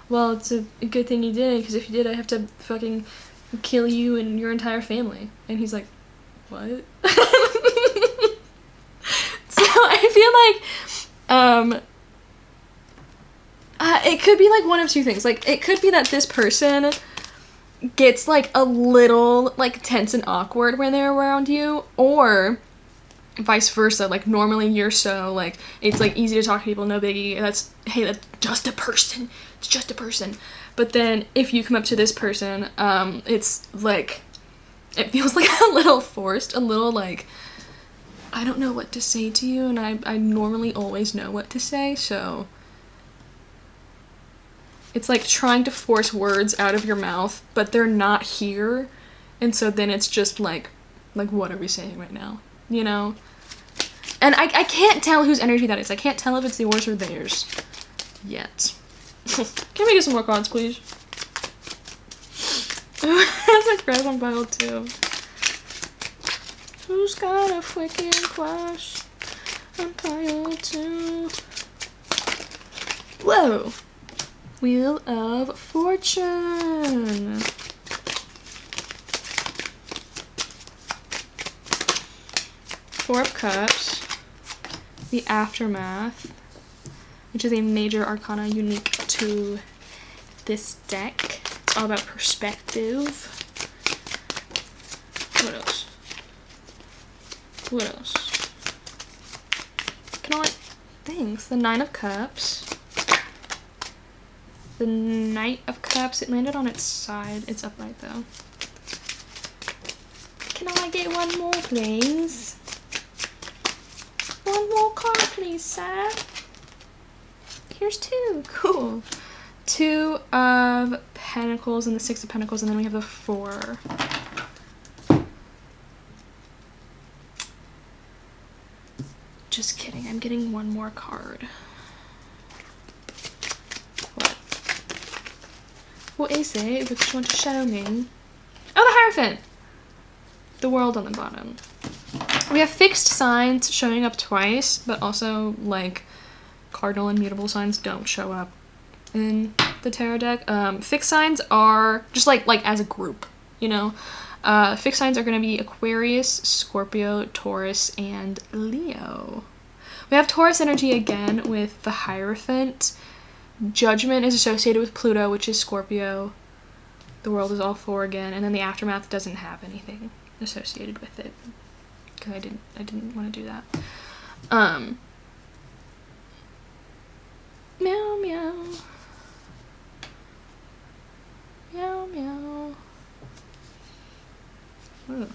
well, it's a good thing you didn't, because if you did, I have to fucking kill you and your entire family. And he's like, what? So I feel like it could be like one of two things. Like, it could be that this person gets like a little like tense and awkward when they're around you, or vice versa. Like, normally you're so like, it's like easy to talk to people, no biggie, that's just a person, it's just a person. But then if you come up to this person, it's like, it feels like a little forced, a little like, I don't know what to say to you, and I normally always know what to say, so it's like trying to force words out of your mouth, but they're not here, and so then it's just like what are we saying right now, you know? And I can't tell whose energy that is. I can't tell if it's yours or theirs yet. Can we get some more cards, please? Who has a crush on pile 2? Who's got a freaking crush on pile 2? Whoa! Wheel of Fortune. Four of Cups. The Aftermath, which is a major arcana unique to this deck. It's all about perspective. What else? What else? Can I like things? The Nine of Cups. The Knight of Cups. It landed on its side. It's upright though. Can I get one more, please? One more card, please, sir. Here's 2. Cool. 2 of Pentacles and the 6 of Pentacles, and then we have the 4. Just kidding. I'm getting one more card. What? What is it? What do you want to show me? Oh, the Hierophant! The World on the bottom. We have fixed signs showing up twice, but also, like, cardinal and mutable signs don't show up in the tarot deck. Fixed signs are just, like as a group, you know? Fixed signs are going to be Aquarius, Scorpio, Taurus, and Leo. We have Taurus energy again with the Hierophant. Judgment is associated with Pluto, which is Scorpio. The World is all 4 again, and then the Aftermath doesn't have anything associated with it. Because I didn't want to do that. Meow meow. Meow meow. Ooh.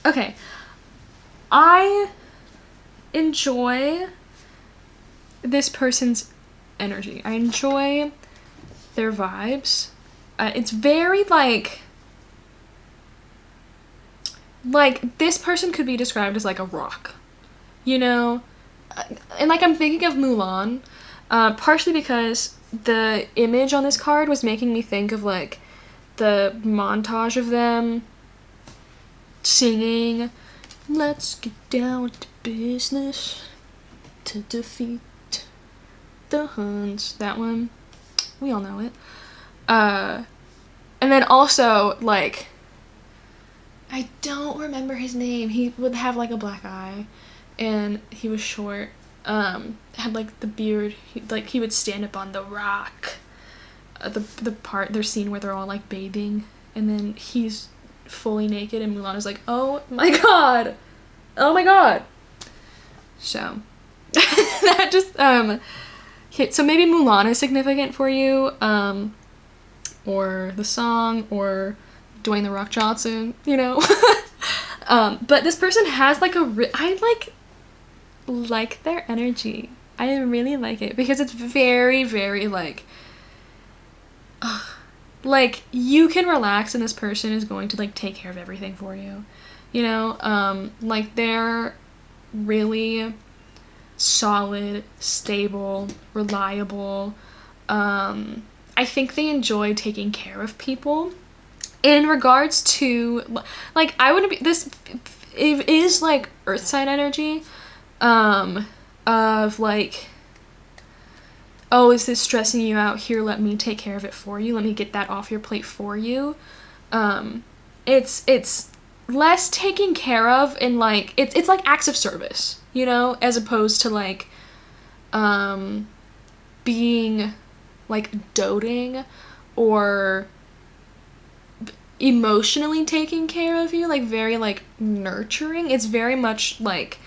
Okay. I enjoy this person's energy. I enjoy their vibes. It's very like this person could be described as like a rock, you know? And like I'm thinking of Mulan, partially because the image on this card was making me think of like the montage of them singing, "Let's get down to business to defeat the Huns." That one. We all know it. And then also, like, I don't remember his name. He would have like a black eye and he was short. Had like the beard. He would stand up on the rock. Their scene where they're all like bathing and then he's fully naked and Mulan is like, "Oh my god. Oh my god." So that just So maybe Mulan is significant for you, or the song, or Dwayne The Rock Johnson, you know? But this person has like I like their energy. I really like it because it's very, very like you can relax and this person is going to like take care of everything for you, you know? Like they're really solid, stable, reliable. I think they enjoy taking care of people. In regards to, like, I wouldn't be, this it is like earth sign energy, of like, oh, is this stressing you out? Here, let me take care of it for you. Let me get that off your plate for you. It's less taking care of, and like, it's like acts of service, you know, as opposed to like, being like doting or emotionally taking care of you, like very like nurturing. It's very much like,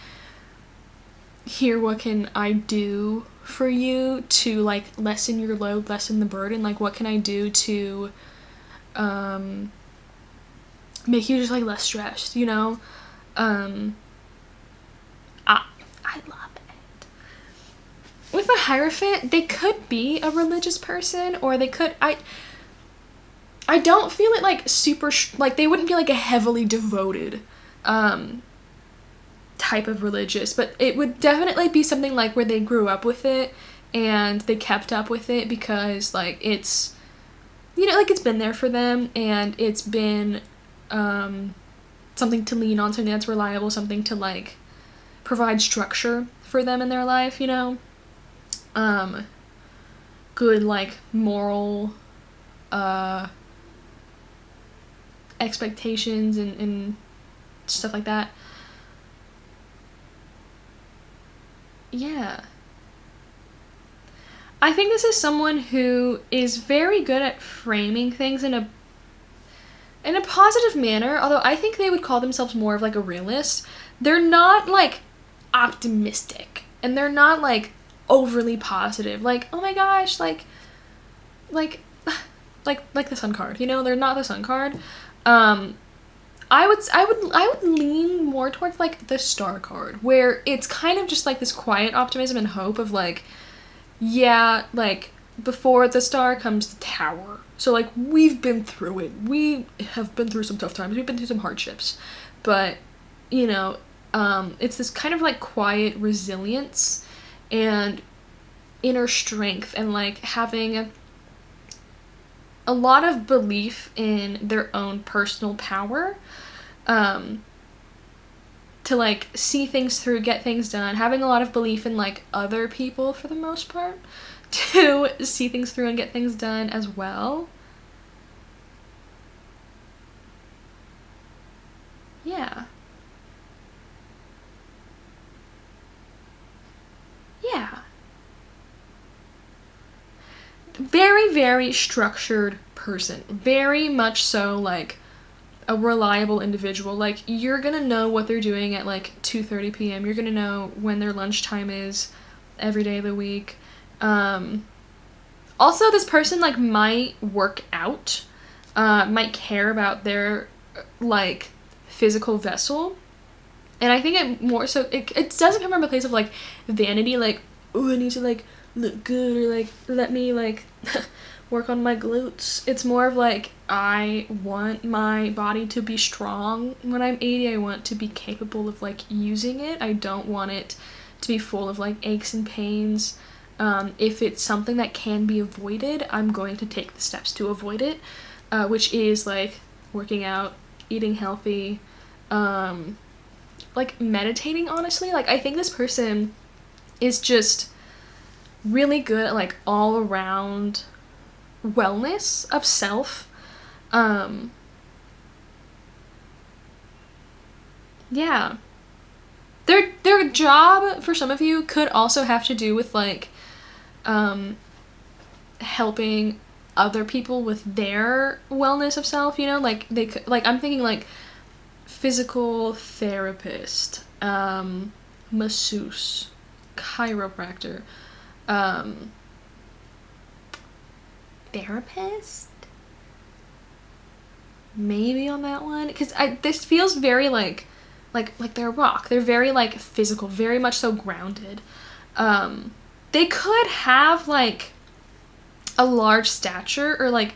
here, what can I do for you to like lessen your load, lessen the burden? Like, what can I do to make you just like less stressed, you know? I love it. With a Hierophant, they could be a religious person, or they could, I don't feel it like super, like they wouldn't be like a heavily devoted type of religious, but it would definitely be something like where they grew up with it and they kept up with it because like it's, you know, like it's been there for them and it's been something to lean on, something that's reliable, something to like provide structure for them in their life, you know? Good like moral expectations and stuff like that. Yeah. I think this is someone who is very good at framing things in a positive manner, although I think they would call themselves more of like a realist. They're not like optimistic and they're not like overly positive. Like, oh my gosh, like the Sun card, you know? They're not the Sun card. I would lean more towards like the Star card, where it's kind of just like this quiet optimism and hope of like, yeah, like before the Star comes the Tower. So like we've been through it. We have been through some tough times. We've been through some hardships, but you know, it's this kind of like quiet resilience and inner strength and like having a lot of belief in their own personal power, to like see things through, get things done, having a lot of belief in like other people for the most part to see things through and get things done as well. Yeah. Yeah. Very, very structured person. Very much so like a reliable individual. Like you're gonna know what they're doing at like 2:30 p.m. You're gonna know when their lunchtime is every day of the week. Also, this person like might work out, might care about their like physical vessel. And I think it more so, it doesn't come from a place of like vanity, like, oh, I need to like look good, or like let me like work on my glutes. It's more of like, I want my body to be strong when I'm 80. I want to be capable of like using it. I don't want it to be full of like aches and pains. If it's something that can be avoided, I'm going to take the steps to avoid it, which is like working out, eating healthy, like meditating, honestly. Like I think this person is just really good at like all around wellness of self. Yeah. Their job for some of you could also have to do with like helping other people with their wellness of self, you know? Like they could, like I'm thinking like physical therapist, masseuse, chiropractor, Therapist? Maybe on that one, because this feels very like they're a rock. They're very like physical, very much so grounded. They could have like a large stature, or like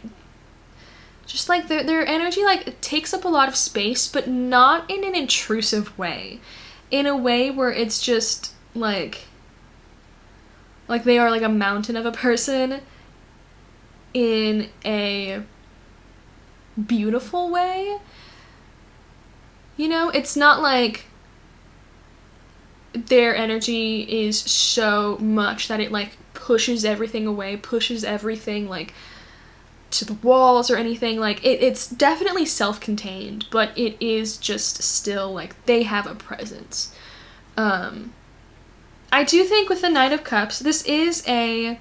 just like their energy like takes up a lot of space, but not in an intrusive way. In a way where it's just like they are like a mountain of a person in a beautiful way. You know, it's not like their energy is so much that it like pushes everything away, pushes everything like to the walls or anything. Like it's definitely self-contained, but it is just still like they have a presence. I do think with the Knight of Cups, this is a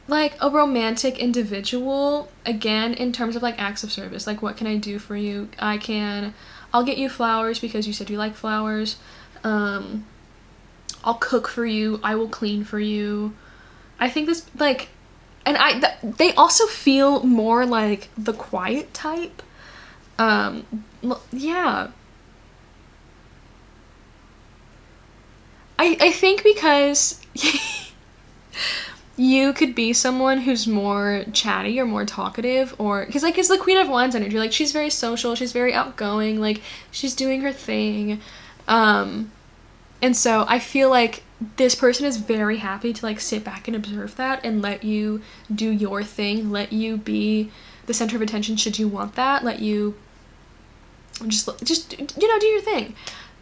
romantic individual, again, in terms of like acts of service. Like, what can I do for you? I'll get you flowers because you said you like flowers. I'll cook for you. I will clean for you. I think this, like, and they also feel more like the quiet type. Yeah. I think because you could be someone who's more chatty or more talkative, or because like it's the Queen of Wands energy. Like, she's very social, she's very outgoing, like she's doing her thing. And so I feel like this person is very happy to like sit back and observe that and let you do your thing, let you be the center of attention should you want that, let you just you know, do your thing.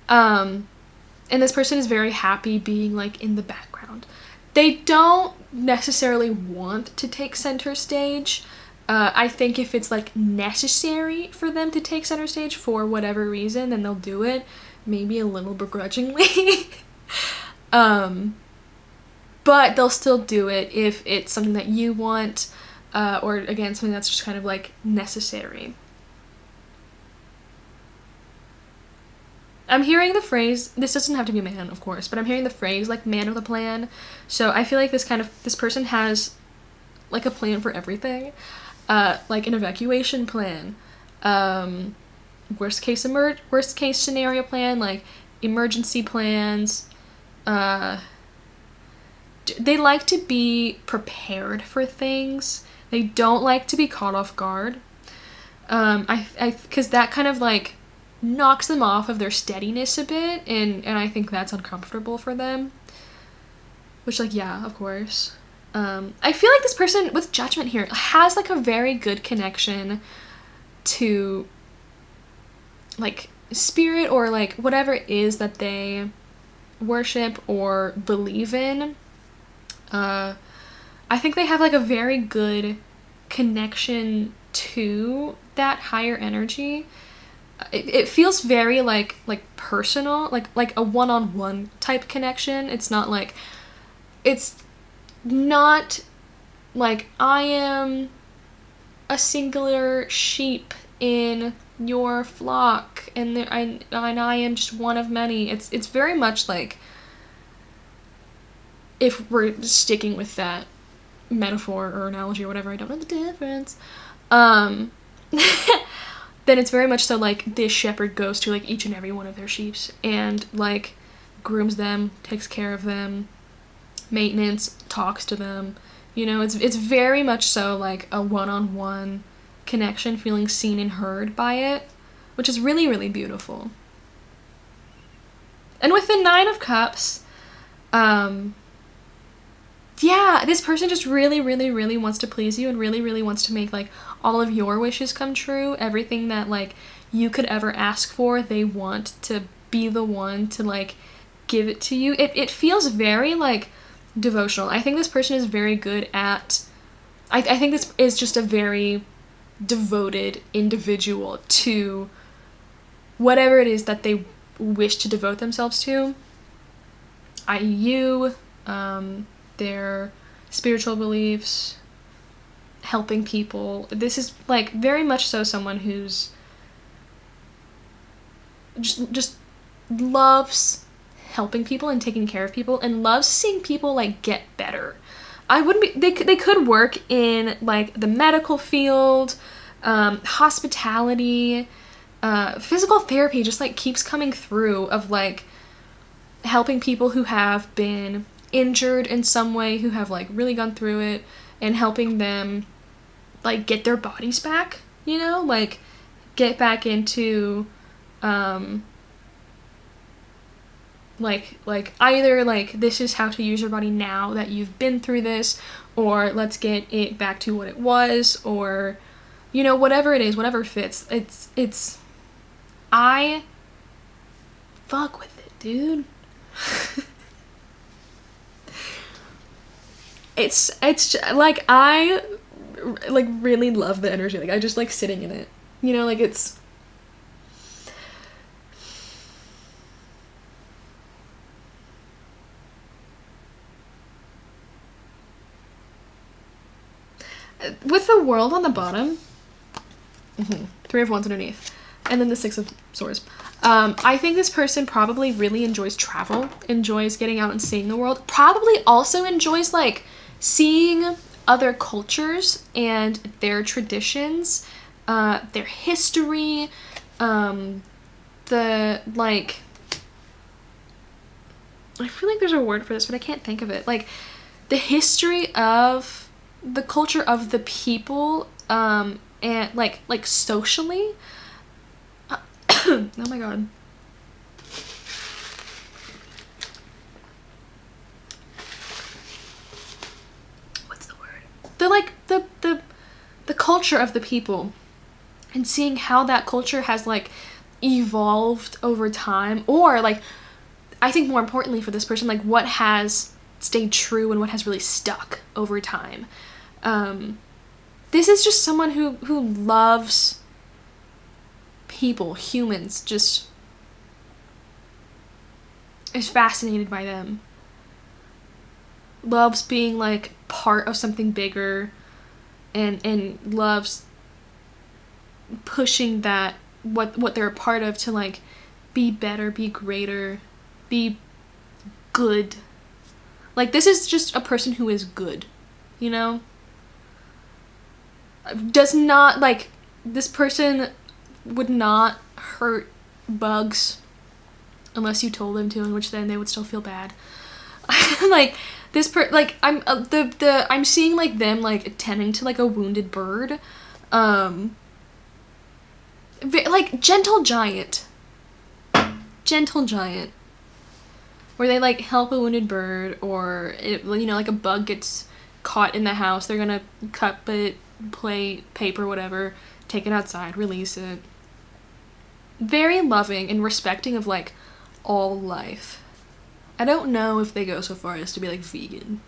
And this person is very happy being like in the background. They don't necessarily want to take center stage. I think if it's like necessary for them to take center stage for whatever reason, then they'll do it, maybe a little begrudgingly. But they'll still do it if it's something that you want, or again, something that's just kind of like necessary. I'm hearing the phrase, this doesn't have to be a man, of course, but I'm hearing the phrase like man with a plan. So I feel like this person has like a plan for everything. Like an evacuation plan, worst case scenario plan, like emergency plans. They like to be prepared for things. They don't like to be caught off guard. Because that kind of like knocks them off of their steadiness a bit, and I think that's uncomfortable for them. Which, like, yeah, of course. I feel like this person with Judgment here has like a very good connection to like spirit, or like whatever it is that they worship or believe in. I think they have like a very good connection to that higher energy. It feels very like personal, like a one-on-one type connection. It's not like I am a singular sheep in your flock and I am just one of many. It's very much like, if we're sticking with that metaphor or analogy or whatever, I don't know the difference, then it's very much so like this shepherd goes to like each and every one of their sheeps and like grooms them, takes care of them, maintenance, talks to them. You know, it's very much so like a one-on-one connection, feeling seen and heard by it, which is really, really beautiful. And with the Nine of Cups, yeah, this person just really, really, really wants to please you and really, really wants to make like all of your wishes come true. Everything that like you could ever ask for, they want to be the one to like give it to you. It feels very like devotional. I think this person is very good at, I think this is just a very devoted individual to whatever it is that they wish to devote themselves to, i.e. you, their spiritual beliefs, helping people. This is like very much so someone who's just loves helping people and taking care of people and loves seeing people like get better. I wouldn't be, they could work in like the medical field, hospitality, physical therapy just like keeps coming through of like helping people who have been injured in some way, who have like really gone through it, and helping them like get their bodies back, you know, like get back into like either like this is how to use your body now that you've been through this, or let's get it back to what it was, or you know, whatever it is, whatever fits. It's I fuck with it, dude. it's like I like really love the energy. Like I just like sitting in it, you know, like it's with the world on the bottom, 3 of Wands underneath, and then the 6 of Swords. I think this person probably really enjoys travel, enjoys getting out and seeing the world, probably also enjoys like seeing other cultures and their traditions, their history, the like, I feel like there's a word for this, but I can't think of it. Like the history of the culture of the people, and like socially. Oh my god. What's the word? The like the culture of the people, and seeing how that culture has like evolved over time, or like I think more importantly for this person, like what has stayed true and what has really stuck over time. This is just someone who loves people, humans, just is fascinated by them, loves being like part of something bigger, and loves pushing that what they're a part of to like be better, be greater, be good. Like this is just a person who is good, you know? Does not like, this person would not hurt bugs unless you told them to, in which then they would still feel bad. Like this like I'm I'm seeing like them like tending to like a wounded bird, like gentle giant, where they like help a wounded bird, or it, you know, like a bug gets caught in the house, they're gonna cut it, plate, paper, whatever, take it outside, release it. Very loving and respecting of like all life. I don't know if they go so far as to be like vegan.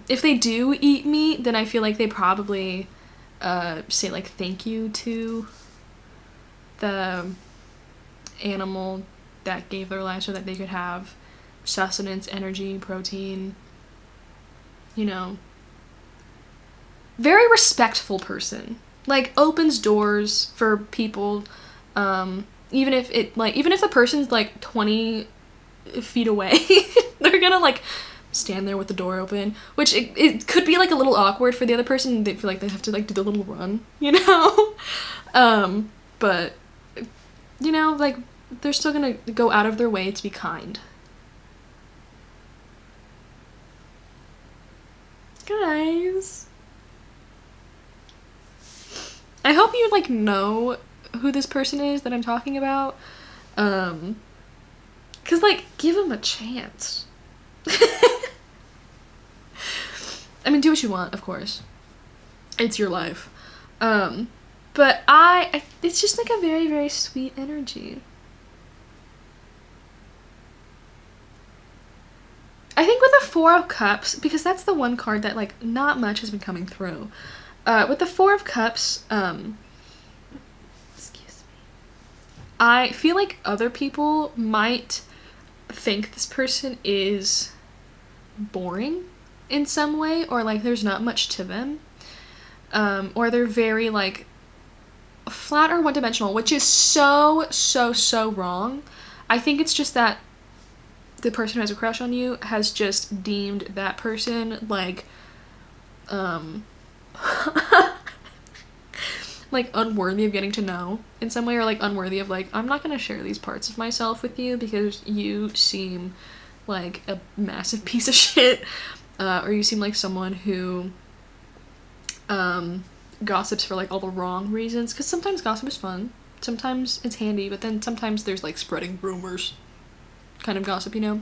If they do eat meat, then I feel like they probably say like thank you to the animal that gave their life so that they could have sustenance, energy, protein, you know. Very respectful person, like opens doors for people, even if the person's like 20 feet away, they're gonna like stand there with the door open, which it could be like a little awkward for the other person. They feel like they have to like do the little run, you know. But you know, like they're still gonna go out of their way to be kind. Guys, I hope you like know who this person is that I'm talking about, cause like give them a chance. I mean, do what you want, of course, it's your life, but I it's just like a very, very sweet energy. I think with the 4 of Cups, because that's the one card that like not much has been coming through, with the 4 of Cups, excuse me, I feel like other people might think this person is boring in some way, or like there's not much to them, or they're very like flat or one-dimensional, which is so wrong. I think it's just that the person who has a crush on you has just deemed that person like like unworthy of getting to know in some way, or like unworthy of like, I'm not gonna share these parts of myself with you because you seem like a massive piece of shit, or you seem like someone who gossips for like all the wrong reasons, because sometimes gossip is fun, sometimes it's handy, but then sometimes there's like spreading rumors kind of gossip, you know.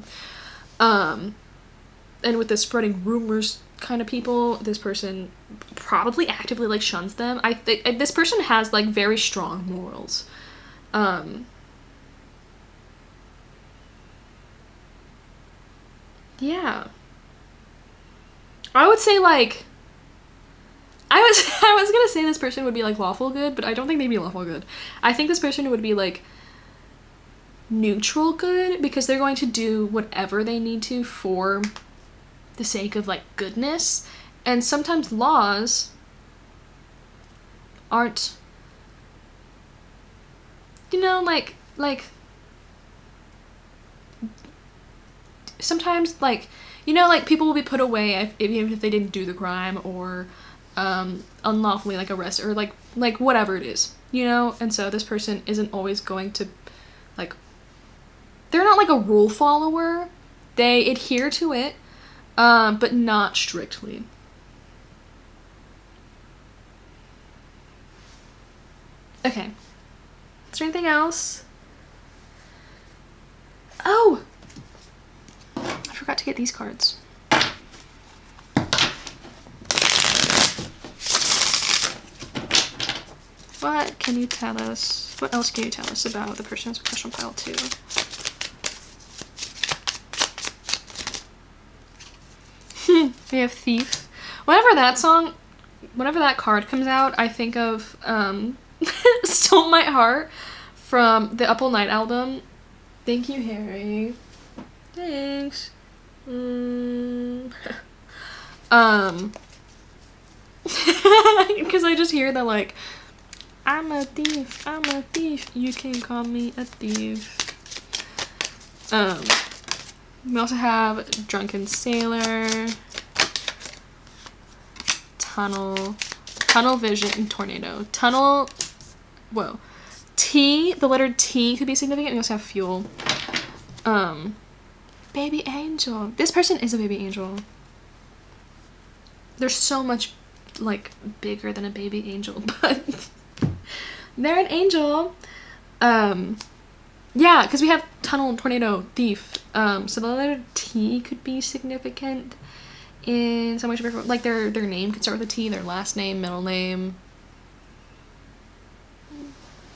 And with the spreading rumors kind of people, this person probably actively like shuns them. I think this person has like very strong morals. Yeah, I would say like I was gonna say this person would be like lawful good, but I don't think they'd be lawful good. I think this person would be like neutral good, because they're going to do whatever they need to for the sake of like goodness, and sometimes laws aren't, you know, like sometimes like, you know, like people will be put away even if they didn't do the crime, or unlawfully like arrested, or like whatever it is, you know. And so this person isn't always going to like, they're not like a rule follower, they adhere to it, but not strictly. Okay, is there anything else? Oh, I forgot to get these cards. What can you tell us? What else can you tell us about the person who's a crush on pile 2? We have Thief. Whenever that card comes out, I think of Stole My Heart from the Up All Night album. Thank you, Harry. Thanks. Because I just hear that like, I'm a thief, you can call me a thief. We also have Drunken Sailor, Tunnel Vision, and Tornado. Tunnel, whoa. T, the letter T could be significant. We also have Fuel. Baby Angel. This person is a baby angel. They're so much like bigger than a baby angel, but they're an angel. Yeah, because we have Tunnel, Tornado, Thief. So the letter T could be significant in some way, shape, or form. Like their name could start with a T, their last name, middle name,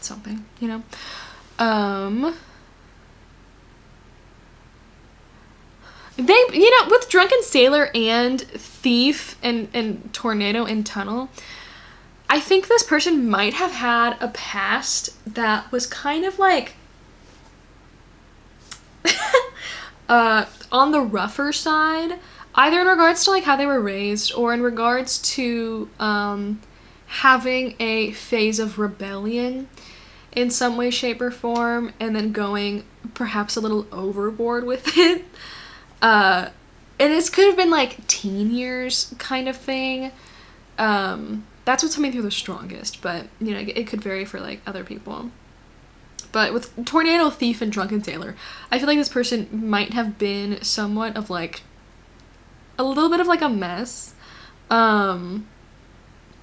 something, you know. They, you know, with Drunken Sailor and Thief and Tornado and Tunnel, I think this person might have had a past that was kind of like on the rougher side, either in regards to like how they were raised, or in regards to having a phase of rebellion in some way, shape, or form, and then going perhaps a little overboard with it. And this could have been like teen years kind of thing. That's what's coming through the strongest, but you know, it could vary for like other people. But with Tornado, Thief, and Drunken Sailor, I feel like this person might have been somewhat of like a little bit of like a mess. But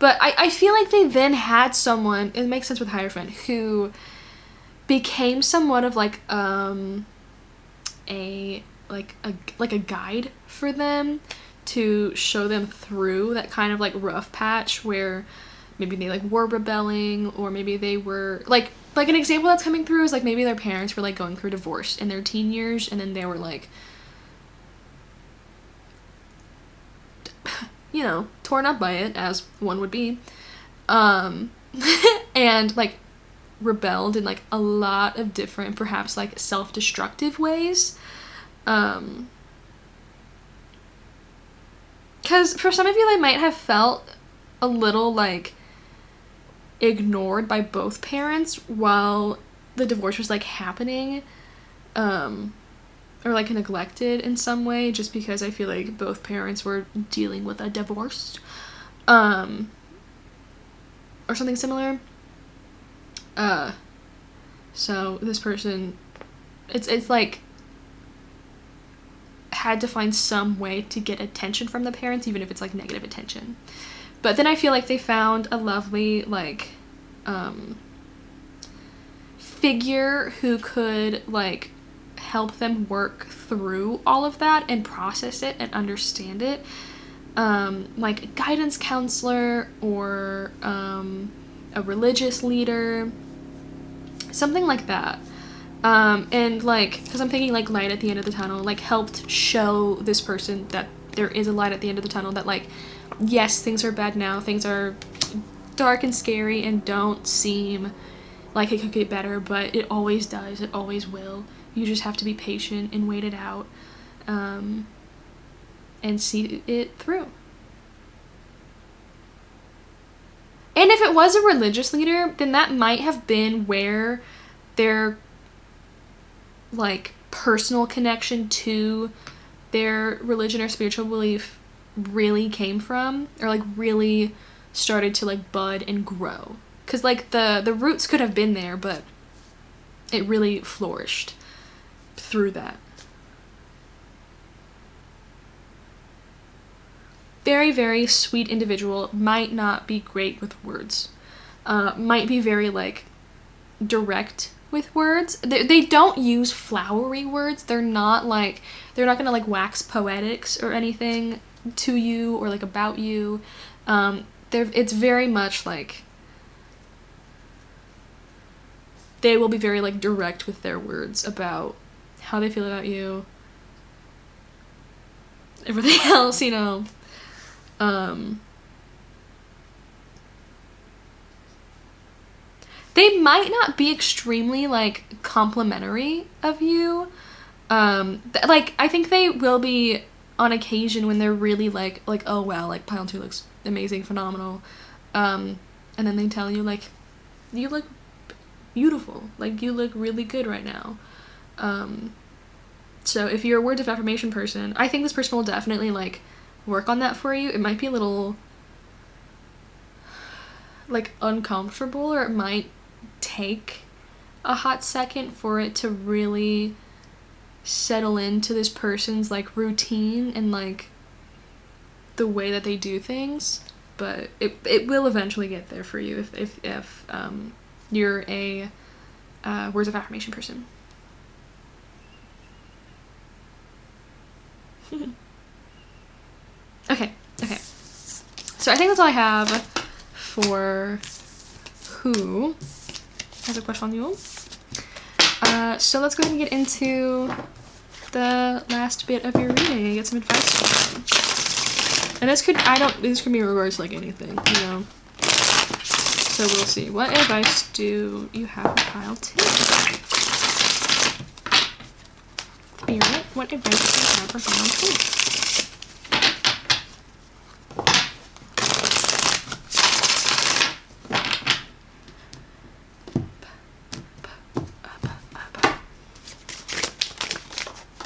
I feel like they then had someone, it makes sense with Hierophant, who became somewhat of like a guide for them to show them through that kind of like rough patch where maybe they like were rebelling, or maybe they were like an example that's coming through is like maybe their parents were like going through divorce in their teen years, and then they were like, you know, torn up by it, as one would be, and like rebelled in like a lot of different, perhaps like self-destructive ways. Because for some of you, they might have felt a little like ignored by both parents while the divorce was like happening, or like neglected in some way, just because I feel like both parents were dealing with a divorce, or something similar. So this person, it's like had to find some way to get attention from the parents, even if it's like negative attention. But then I feel like they found a lovely like figure who could like help them work through all of that and process it and understand it, like a guidance counselor or a religious leader, something like that. And like, because I'm thinking like light at the end of the tunnel, like helped show this person that there is a light at the end of the tunnel, that like, yes, things are bad now, things are dark and scary and don't seem like it could get better, but it always does, it always will. You just have to be patient and wait it out, and see it through. And if it was a religious leader, then that might have been where their like personal connection to their religion or spiritual belief really came from, or like really started to like bud and grow. Because like the roots could have been there, but it really flourished through that. Very, very sweet individual, might not be great with words. Might be very like direct with words. They don't use flowery words. They're not gonna like wax poetics or anything to you or like about you. It's very much like they will be very like direct with their words about how they feel about you, everything else, you know. They might not be extremely like complimentary of you. Like I think they will be on occasion when they're really like oh wow, like pile 2 looks amazing, phenomenal, and then they tell you like you look beautiful, like you look really good right now. So if you're a words of affirmation person, I think this person will definitely like work on that for you. It might be a little like uncomfortable, or it might take a hot second for it to really settle into this person's like routine and like the way that they do things, but it will eventually get there for you if you're a words of affirmation person. Okay. So I think that's all I have for who has a question on you. So let's go ahead and get into the last bit of your reading and get some advice from you. And this could be in regards to like anything, you know. So we'll see. What advice do you have for pile 2? Spirit, what advice do you have for pile 2?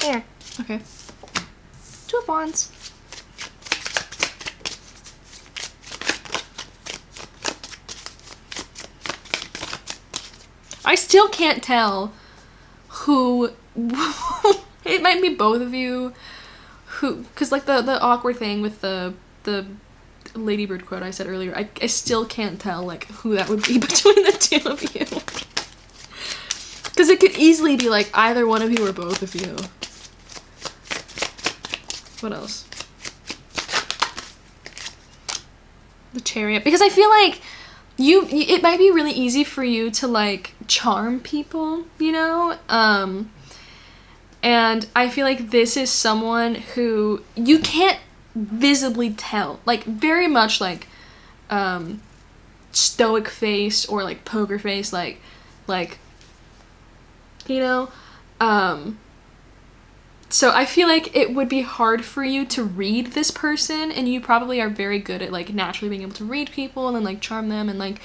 There. Okay. 2 of Wands. I still can't tell who it might be both of you who, because like the awkward thing with the Ladybird quote I said earlier, I still can't tell like who that would be between the 2 of you, because it could easily be like either one of you or both of you. What else? The Chariot, because I feel like it might be really easy for you to like charm people, you know, and I feel like this is someone who you can't visibly tell, like very much like stoic face or like poker face, like you know, so I feel like it would be hard for you to read this person, and you probably are very good at like naturally being able to read people and then like charm them and like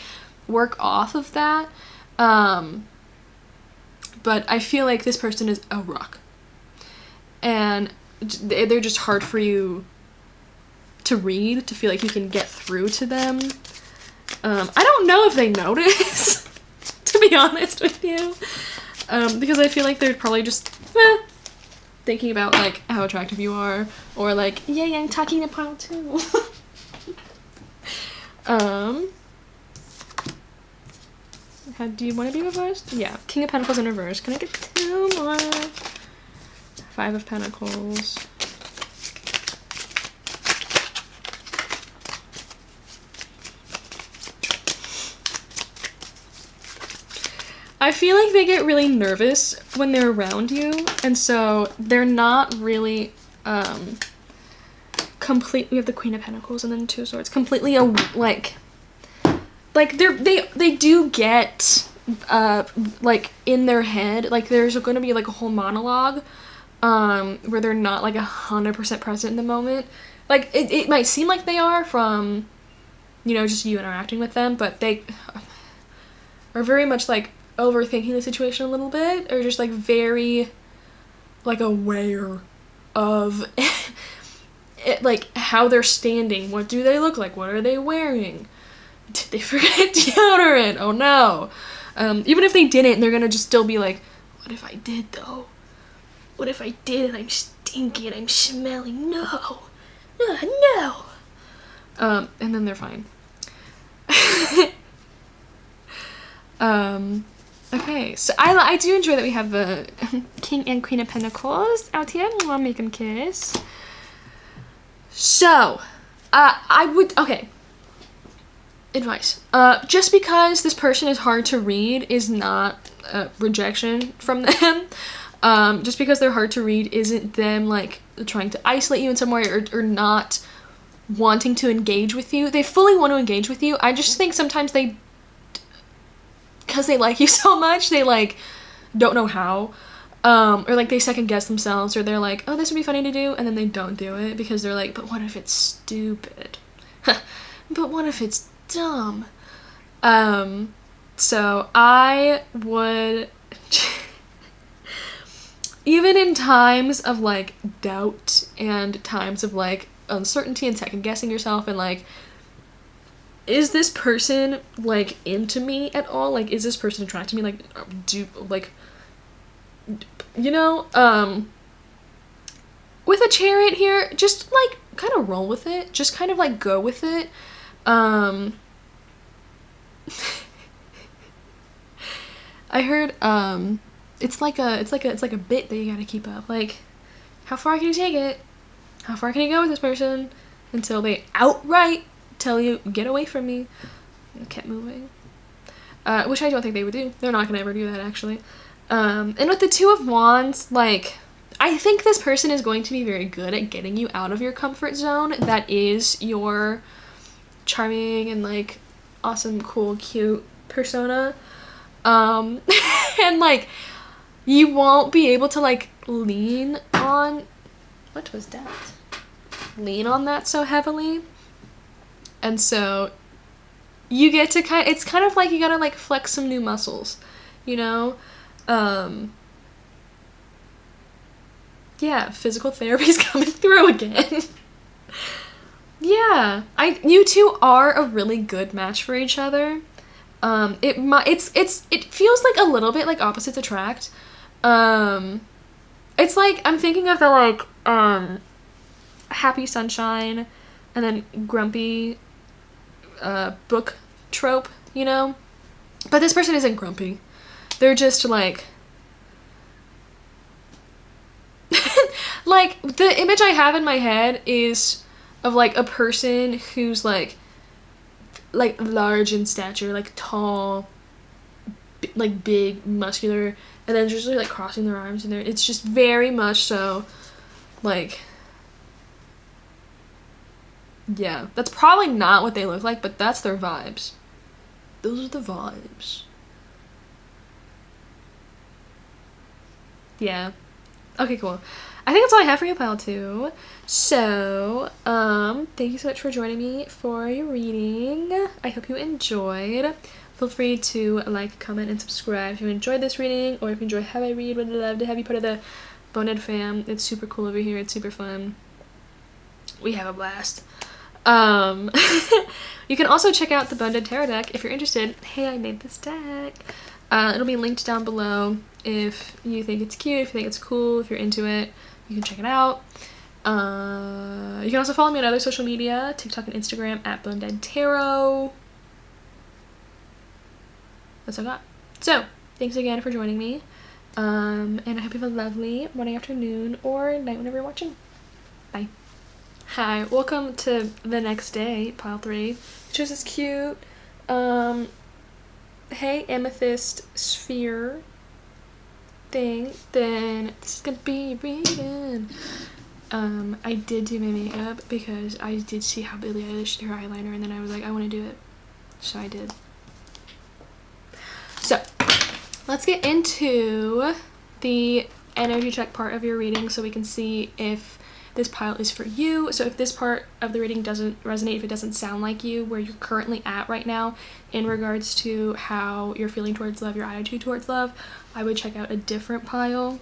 work off of that. But I feel like this person is a rock. And they're just hard for you to read, to feel like you can get through to them. I don't know if they notice, to be honest with you. Because I feel like they're probably just thinking about, like, how attractive you are. Or, like, yay, I'm talking to pile too. Do you want to be reversed? Yeah. King of Pentacles in reverse. Can I get 2 more? 5 of Pentacles. I feel like they get really nervous when they're around you, and so they're not really completely. We have the Queen of Pentacles and then 2 of Swords. Completely like they do get like in their head, like there's going to be like a whole monologue where they're not like 100% present in the moment. Like it might seem like they are from, you know, just you interacting with them, but they are very much like overthinking the situation a little bit, or just like very like aware of it, like how they're standing, what do they look like, what are they wearing, did they forget deodorant, oh no. Even if they didn't, they're gonna just still be like, what if I did though, what if I did and I'm stinky and I'm smelly, no. And then they're fine. Okay, so I do enjoy that we have the King and Queen of Pentacles out here. I'll make them kiss. So, okay. Advice. Just because this person is hard to read is not rejection from them. Just because they're hard to read isn't them, like, trying to isolate you in some way or not wanting to engage with you. They fully want to engage with you. I just think sometimes because they like you so much, they, like, don't know how. Or, like, they second guess themselves, or they're like, oh, this would be funny to do, and then they don't do it because they're like, but what if it's stupid? But what if it's dumb? So I would, even in times of, like, doubt and times of, like, uncertainty and second guessing yourself and, like, is this person, like, into me at all? Like, is this person attracted to me? Like, you know, with a Chariot here, just, like, kind of roll with it. Just kind of, like, go with it. I heard, it's like a bit that you gotta keep up. Like, how far can you take it? How far can you go with this person? Until they outright tell you, get away from me. And kept moving. Which I don't think they would do. They're not gonna ever do that, actually. And with the 2 of Wands, like, I think this person is going to be very good at getting you out of your comfort zone. That is your charming and, like, awesome, cool, cute persona. And, like, you won't be able to, like, lean on, what was that? Lean on that so heavily. And so you get to it's kind of like you gotta, like, flex some new muscles, you know? Yeah, physical therapy's coming through again. Yeah, you two are a really good match for each other. It feels like a little bit like opposites attract. It's like, I'm thinking of the, like, happy sunshine and then grumpy book trope, you know? But this person isn't grumpy. They're just, like, like, the image I have in my head is of, like, a person who's, like large in stature, like, tall, like, big, muscular, and then just, like, crossing their arms, and it's just very much so, like, yeah, that's probably not what they look like, but that's their vibes. Those are the vibes. Yeah. Okay, cool. I think that's all I have for you, pile 2. So, thank you so much for joining me for your reading. I hope you enjoyed. Feel free to like, comment, and subscribe if you enjoyed this reading, or if you enjoy how I read. Would love to have you part of the Bonehead fam. It's super cool over here. It's super fun. We have a blast. You can also check out the Bonehead Tarot deck if you're interested. Hey, I made this deck. It'll be linked down below if you think it's cute, if you think it's cool, if you're into it. You can check it out. You can also follow me on other social media, TikTok and Instagram at Bonehead Tarot. That's all I got. So, thanks again for joining me. And I hope you have a lovely morning, afternoon, or night whenever you're watching. Bye. Hi, welcome to the next day, pile 3. Just as cute. Hey, amethyst sphere thing. Then this is gonna be reading. I did do my makeup because I did see how Billie Eilish did her eyeliner, and then I was like, I want to do it. So I did. So, let's get into the energy check part of your reading so we can see if this pile is for you. So if this part of the reading doesn't resonate, if it doesn't sound like you, where you're currently at right now in regards to how you're feeling towards love, your attitude towards love, I would check out a different pile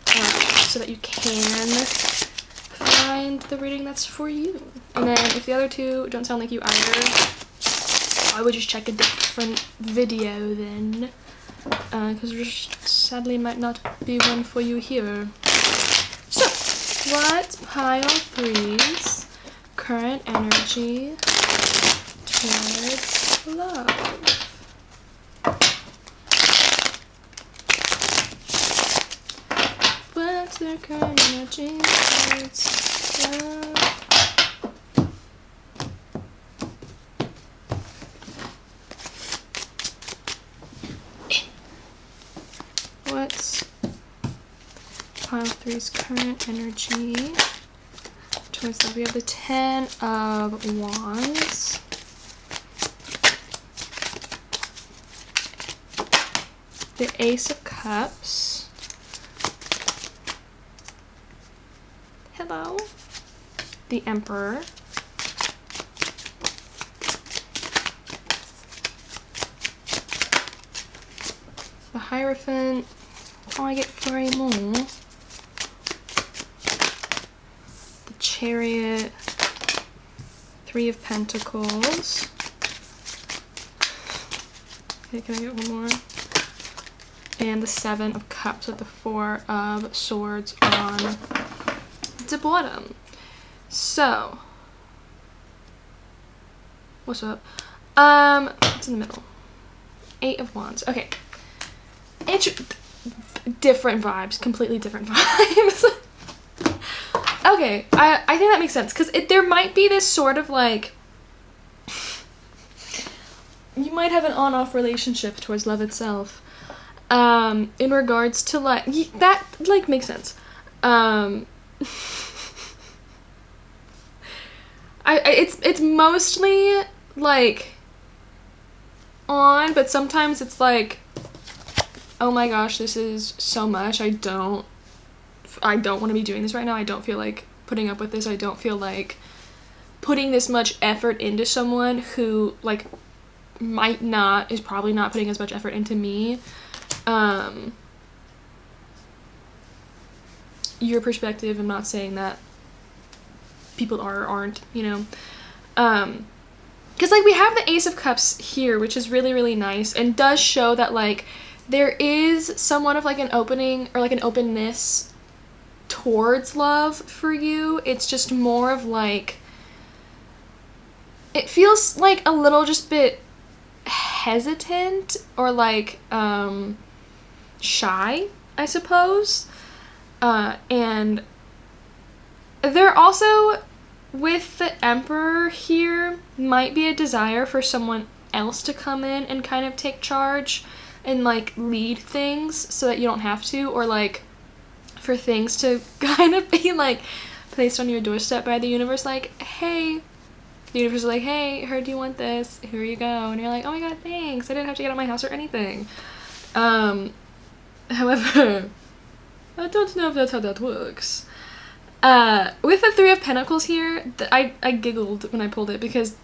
so that you can find the reading that's for you. And then if the other two don't sound like you either, I would just check a different video then, because there sadly might not be one for you here. So, what pile 3's current energy towards love? What's their current energy towards love? What's pile 3's current energy towards love? We have the 10 of Wands, the Ace of Cups, hello, the Emperor, the Hierophant. Oh, I get 3 more. The Chariot, 3 of Pentacles. Okay, can I get one more? And the 7 of Cups with the 4 of Swords on the bottom. So, what's up? What's in the middle? 8 of Wands. Okay. Different vibes, completely different vibes. Okay, I think that makes sense, because there might be this sort of like, you might have an on-off relationship towards love itself, in regards to like, that like makes sense. It's mostly like on, but sometimes it's like, oh my gosh, this is so much. I don't want to be doing this right now. I don't feel like putting up with this. I don't feel like putting this much effort into someone who like is probably not putting as much effort into me. Your perspective, I'm not saying that people are or aren't, you know. Because like we have the Ace of Cups here, which is really, really nice and does show that like there is somewhat of like an opening or like an openness towards love for you. It's just more of like, it feels like a little just bit hesitant or like shy, I suppose. And there also, with the Emperor here, might be a desire for someone else to come in and kind of take charge and like lead things so that you don't have to, or like for things to kind of be like placed on your doorstep by the universe, like, hey, the universe is like, hey, heard you want this, here you go, and you're like, oh my god, thanks, I didn't have to get out of my house or anything. However, I don't know if that's how that works. With the 3 of Pentacles here, I giggled when I pulled it, because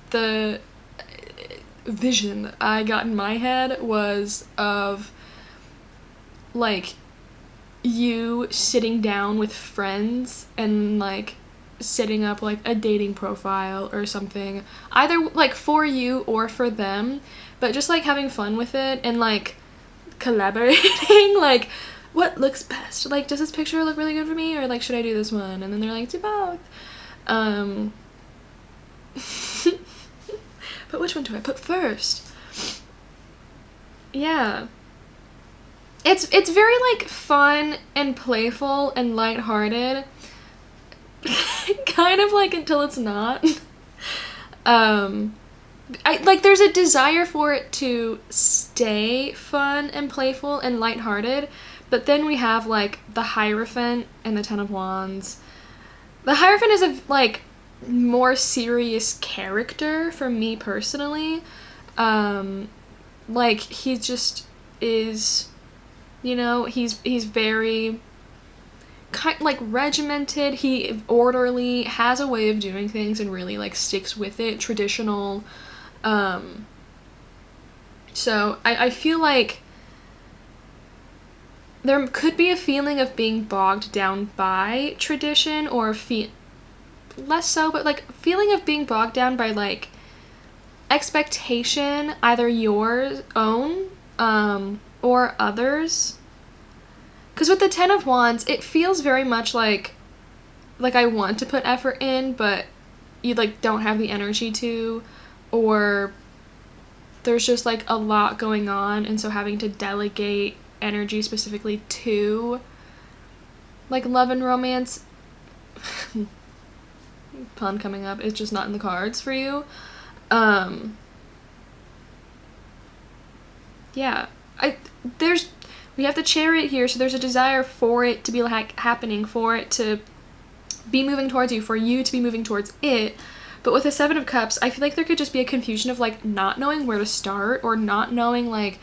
vision that I got in my head was of like you sitting down with friends and like setting up like a dating profile or something, either like for you or for them, but just like having fun with it and like collaborating like what looks best, like does this picture look really good for me, or like should I do this one, and then they're like do both. But which one do I put first? Yeah, it's very like fun and playful and lighthearted. Kind of like until it's not. I like there's a desire for it to stay fun and playful and lighthearted, but then we have like the Hierophant and the Ten of Wands. The Hierophant is a like more serious character for me personally. Like he just is, you know, he's very kind like regimented, he orderly, has a way of doing things and really like sticks with it, traditional. So I feel like there could be a feeling of being bogged down by tradition, or less so, but like feeling of being bogged down by like expectation, either your own or others. Because with the Ten of Wands, it feels very much like I want to put effort in, but you like don't have the energy to, or there's just like a lot going on, and so having to delegate energy specifically to like love and romance pun coming up, is just not in the cards for you. Yeah, we have the Chariot here, so there's a desire for it to be like happening, for it to be moving towards you, for you to be moving towards it. But with the Seven of Cups, I feel like there could just be a confusion of like not knowing where to start, or not knowing like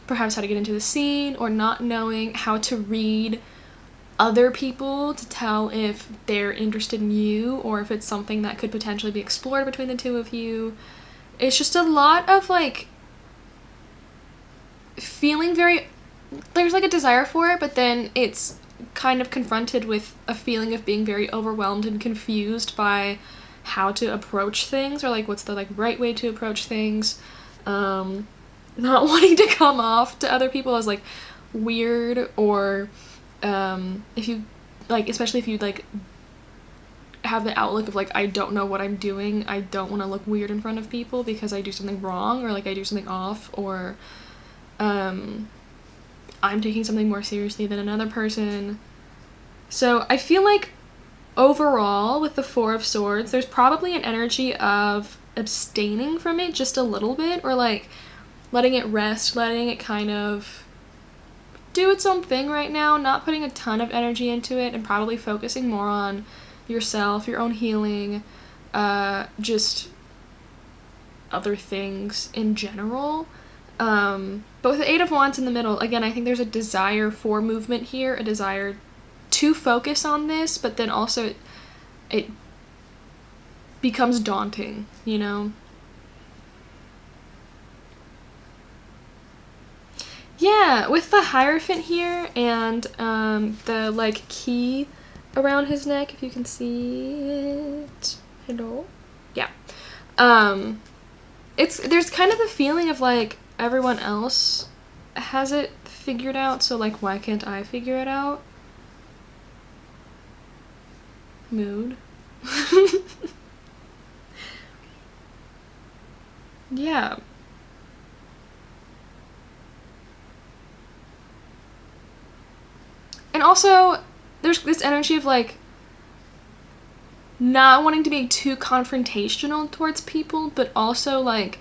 perhaps how to get into the scene, or not knowing how to read other people to tell if they're interested in you, or if it's something that could potentially be explored between the two of you. It's just a lot of like feeling very, there's like a desire for it, but then it's kind of confronted with a feeling of being very overwhelmed and confused by how to approach things, or like what's the like right way to approach things. Not wanting to come off to other people as like weird, or if you like, especially if you like have the outlook of like I don't know what I'm doing, I don't want to look weird in front of people because I do something wrong, or like I do something off, or I'm taking something more seriously than another person. So I feel like overall with the Four of Swords, there's probably an energy of abstaining from it just a little bit, or like letting it rest, letting it kind of do its own thing right now, not putting a ton of energy into it, and probably focusing more on yourself, your own healing, just other things in general. But with the Eight of Wands in the middle, again, I think there's a desire for movement here, a desire to focus on this, but then also it becomes daunting, you know? Yeah, with the Hierophant here and the like key around his neck, if you can see it. Hello? Yeah. There's kind of the feeling of like everyone else has it figured out, so like why can't I figure it out? Mood. Yeah. And also, there's this energy of like not wanting to be too confrontational towards people, but also like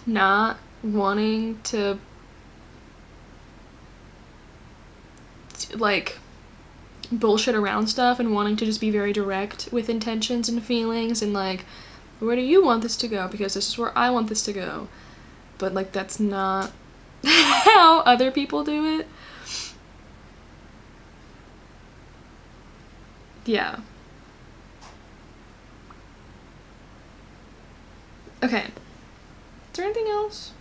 not wanting to like bullshit around stuff, and wanting to just be very direct with intentions and feelings, and like, where do you want this to go? Because this is where I want this to go. But like that's not how other people do it. Yeah. Okay. Is there anything else?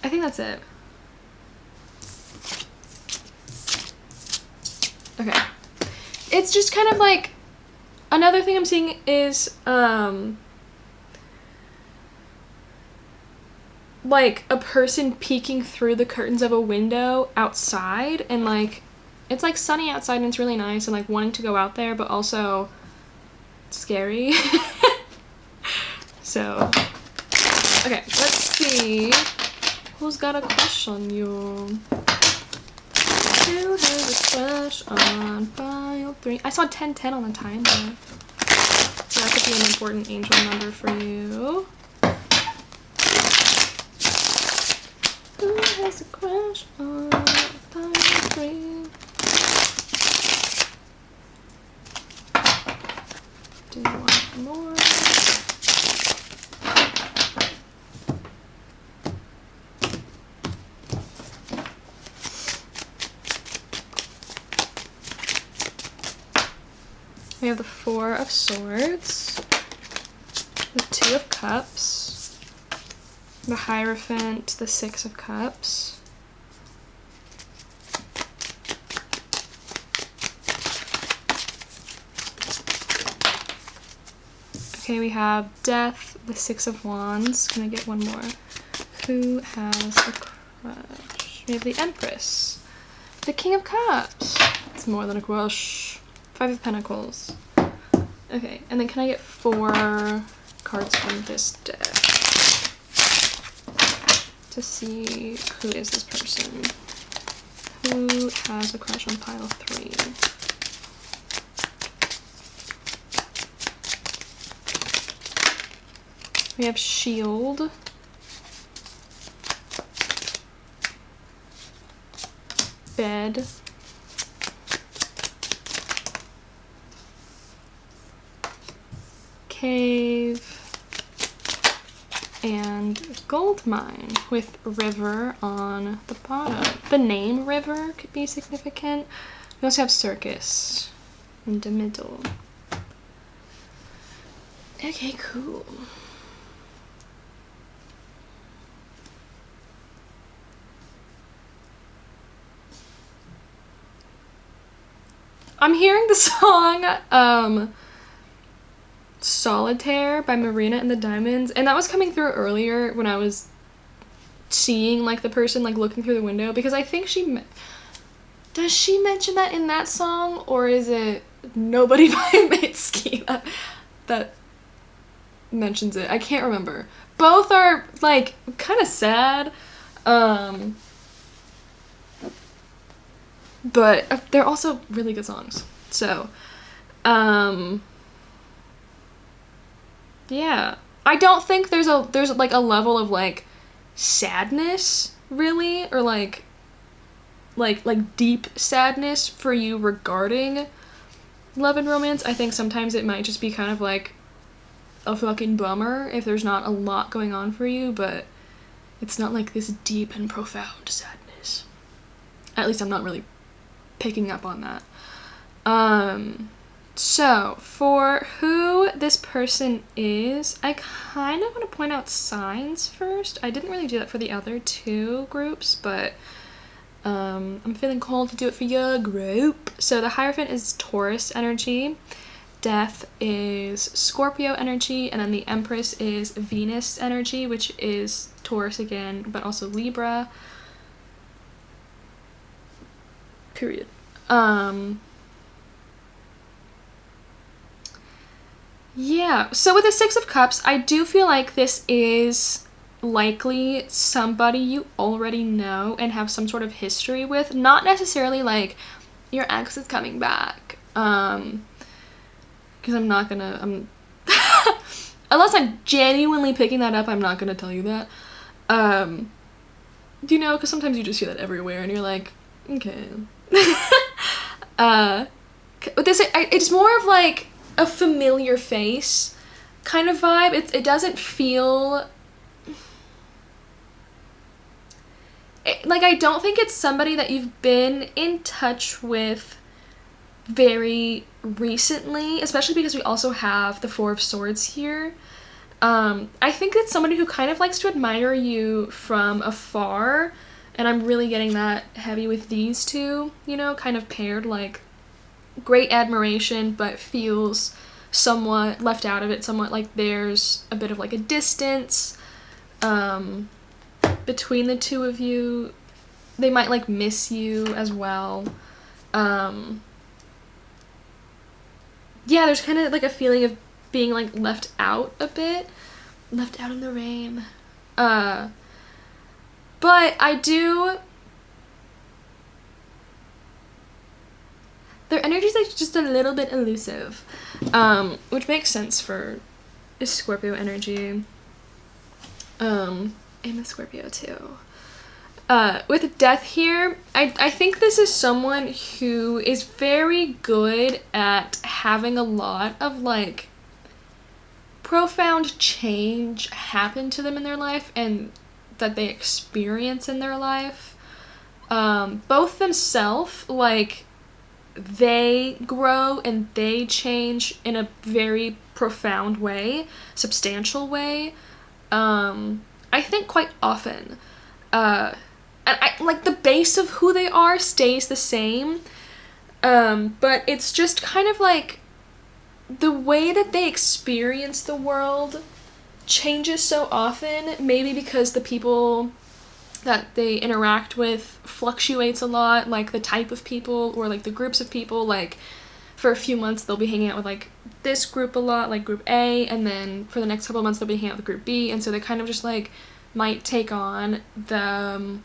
I think that's it. Okay. It's just kind of like, another thing I'm seeing is, like a person peeking through the curtains of a window outside, and like, it's like sunny outside and it's really nice, and like wanting to go out there, but also scary. So, okay, let's see. Who's got a crush on you? Who has a crush on file 3? I saw 1010 on the timer. So that could be an important angel number for you. Who has a crush on file 3? Do you want more? We have the 4 of Swords, the 2 of Cups, the Hierophant, the 6 of Cups, okay, we have Death, the 6 of Wands. Can I get one more? Who has a crush? We have the Empress, the King of Cups. It's more than a crush. 5 of Pentacles. Okay, and then can I get 4 cards from this deck to see who is this person? Who has a crush on pile 3? We have Shield. Bed. Cave, and Gold Mine with River on the bottom. The name River could be significant. We also have Circus in the middle. Okay, cool. I'm hearing the song, Solitaire by Marina and the Diamonds, and that was coming through earlier when I was seeing like the person like looking through the window, because I think does she mention that in that song, or is it Nobody by Mitski that mentions it? I can't remember. Both are like kind of sad, but they're also really good songs. So yeah, I don't think there's like a level of like sadness really, or like deep sadness for you regarding love and romance. I think sometimes it might just be kind of like a fucking bummer if there's not a lot going on for you, but it's not like this deep and profound sadness. At least I'm not really picking up on that. So, for who this person is, I kind of want to point out signs first. I didn't really do that for the other 2 groups, but I'm feeling called to do it for your group. So the Hierophant is Taurus energy, Death is Scorpio energy, and then the Empress is Venus energy, which is Taurus again, but also Libra. Period. Yeah, so with the 6 of Cups, I do feel like this is likely somebody you already know and have some sort of history with. Not necessarily like your ex is coming back, because I'm not gonna, unless I'm genuinely picking that up, I'm not gonna tell you that. You know, because sometimes you just hear that everywhere and you're like, okay. But this, it's more of like a familiar face kind of vibe. It doesn't feel, like, I don't think it's somebody that you've been in touch with very recently, especially because we also have the Four of Swords here. I think it's somebody who kind of likes to admire you from afar, and I'm really getting that heavy with these two, you know, kind of paired, like, great admiration, but feels somewhat left out of it, somewhat like there's a bit of, like, a distance, between the two of you. They might, like, miss you as well. Yeah, there's kind of, like, a feeling of being, like, left out a bit. Left out in the rain. But I do... Their energy's, like, just a little bit elusive. Which makes sense for a Scorpio energy. I'm a Scorpio, too. With death here, I think this is someone who is very good at having a lot of, like, profound change happen to them in their life and that they experience in their life. Both themselves, like, they grow and they change in a very profound way, substantial way, I think quite often. And I, like, the base of who they are stays the same, but it's just kind of like the way that they experience the world changes so often, maybe because the people that they interact with fluctuates a lot, like the type of people or like the groups of people. Like, for a few months they'll be hanging out with, like, this group a lot, like group A, and then for the next couple of months they'll be hanging out with group B, and so they kind of just, like, might take on the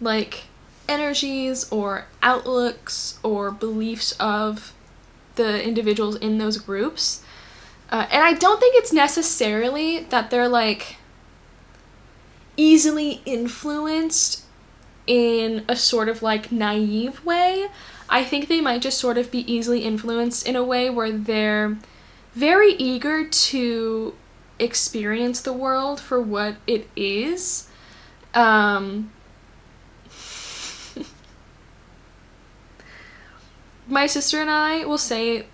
like, energies or outlooks or beliefs of the individuals in those groups. And I don't think it's necessarily that they're, like, easily influenced in a sort of, like, naive way. I think they might just sort of be easily influenced in a way where they're very eager to experience the world for what it is. My sister and I will say,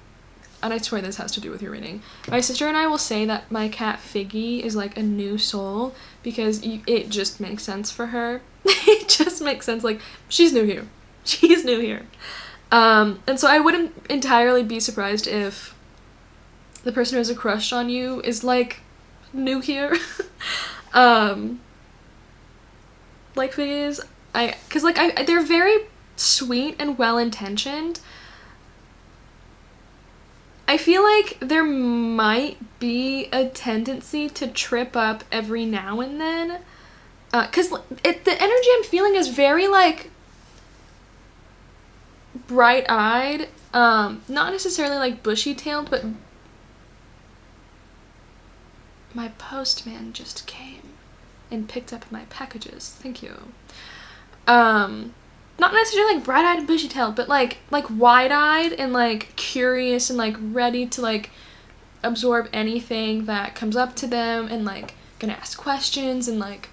and I swear this has to do with your reading, my sister and I will say that my cat Figgy is, like, a new soul, because it just makes sense for her. It just makes sense, like, she's new here. She's new here. And so I wouldn't entirely be surprised if the person who has a crush on you is, like, new here. Like Figgy is. Cause, like, they're very sweet and well-intentioned. I feel like there might be a tendency to trip up every now and then. Cause the energy I'm feeling is very, like, bright-eyed. Not necessarily, like, bushy-tailed, but my postman just came and picked up my packages. Thank you. Not necessarily, like, bright-eyed and bushy-tailed, but, like wide-eyed and, like, curious and, like, ready to, like, absorb anything that comes up to them, and, like, gonna ask questions and, like,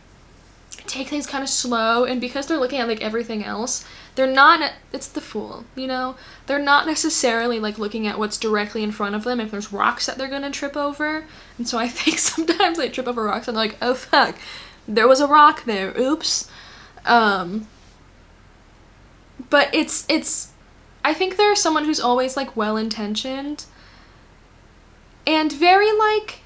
take things kind of slow. And because they're looking at, like, everything else, they're not, it's the Fool, you know? They're not necessarily, like, looking at what's directly in front of them if there's rocks that they're gonna trip over. And so I think sometimes they trip over rocks and they're like, oh fuck, there was a rock there, oops. But it's I think they're someone who's always, like, well-intentioned and very, like,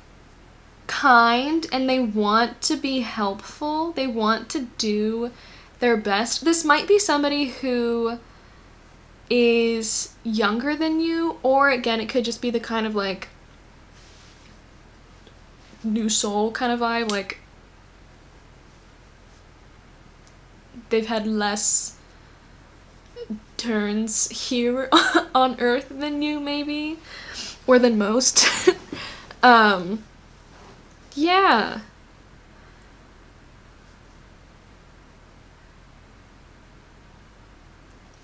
kind, and they want to be helpful. They want to do their best. This might be somebody who is younger than you, or again, it could just be the kind of, like, new soul kind of vibe. Like, they've had less turns here on Earth than you, maybe, or than most. Yeah.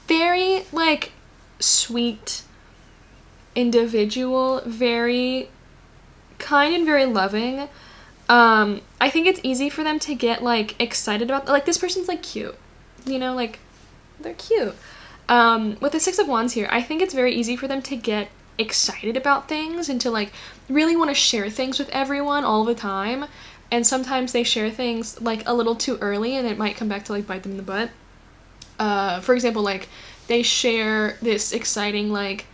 Very, like, sweet individual, very kind and very loving. I think it's easy for them to get, like, excited about, like, this person's, like, cute, you know, like, they're cute. With the Six of Wands here, I think it's very easy for them to get excited about things and to, like, really want to share things with everyone all the time. And sometimes they share things, like, a little too early, and it might come back to, like, bite them in the butt. For example, like, they share this exciting, like,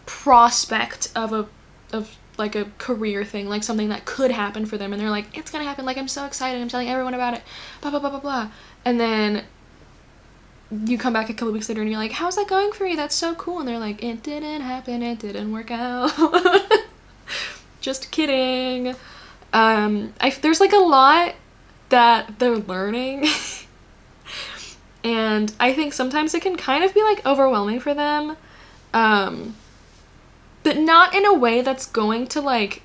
prospect of like a career thing, like something that could happen for them, and they're like, it's gonna happen, like, I'm so excited, I'm telling everyone about it, blah blah blah blah blah. And then you come back a couple weeks later and you're like, how's that going for you? That's so cool. And they're like, it didn't happen, it didn't work out. Just kidding. There's, like, a lot that they're learning. And I think sometimes it can kind of be, like, overwhelming for them. But not in a way that's going to, like,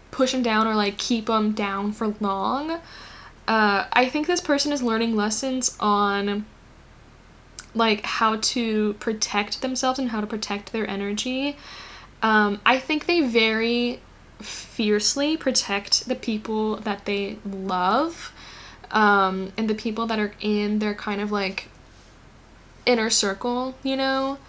push them down or, like, keep them down for long. I think this person is learning lessons on, like, how to protect themselves and how to protect their energy. I think they very fiercely protect the people that they love, and the people that are in their kind of, like, inner circle, you know?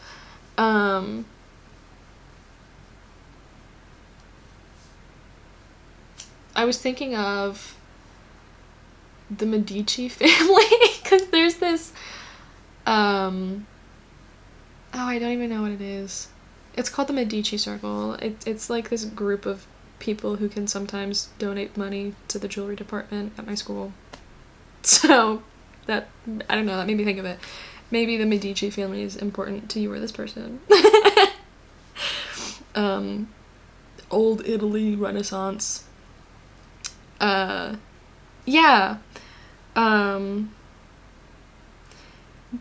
I was thinking of the Medici family, because there's this, oh, I don't even know what it is. It's called the Medici Circle. It's like this group of people who can sometimes donate money to the jewelry department at my school. So, that, I don't know, that made me think of it. Maybe the Medici family is important to you or this person. Old Italy, Renaissance. Yeah.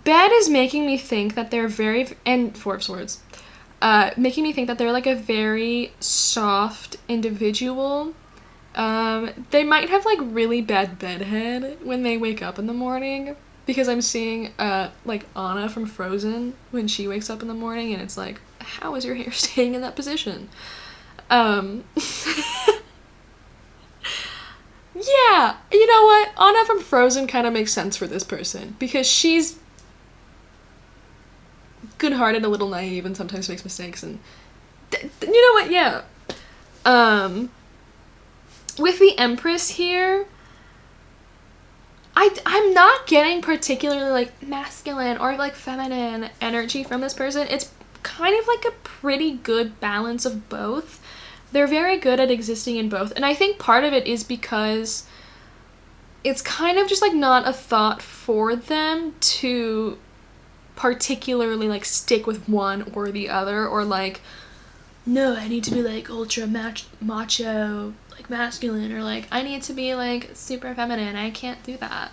Bed is making me think that they're very, and Four of Swords, making me think that they're, like, a very soft individual. They might have, like, really bad bedhead when they wake up in the morning, because I'm seeing, like, Anna from Frozen when she wakes up in the morning, and it's like, how is your hair staying in that position? Yeah, you know what? Anna from Frozen kind of makes sense for this person, because she's good-hearted, a little naive, and sometimes makes mistakes, and you know what? Yeah. With the Empress here, I'm not getting particularly, like, masculine or, like, feminine energy from this person. It's kind of like a pretty good balance of both. They're very good at existing in both, and I think part of it is because it's kind of just, like, not a thought for them to particularly, like, stick with one or the other, or, like, no, I need to be, like, ultra macho, like, masculine, or, like, I need to be, like, super feminine. I can't do that.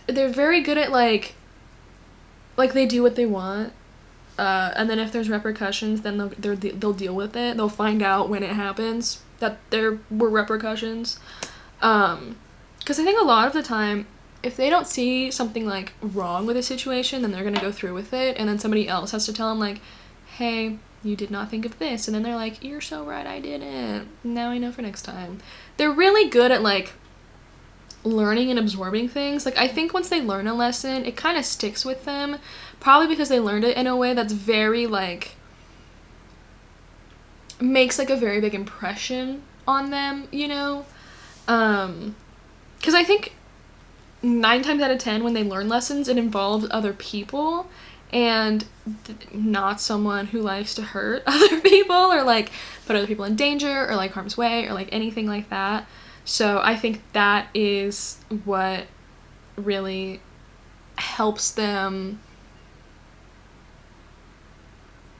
They're very good at, like, they do what they want. And then if there's repercussions, then they'll deal with it. They'll find out when it happens that there were repercussions. Because I think a lot of the time, if they don't see something, like, wrong with a situation, then they're gonna go through with it, and then somebody else has to tell them, like, hey, you did not think of this, and then they're like, you're so right, I didn't. Now I know for next time. They're really good at, like, learning and absorbing things. Like, I think once they learn a lesson, it kind of sticks with them, probably because they learned it in a way that's very, like, makes, like, a very big impression on them, you know? Because I think 9 times out of 10 when they learn lessons, it involves other people, and not someone who likes to hurt other people, or, like, put other people in danger, or, like, harm's way, or, like, anything like that. So I think that is what really helps them,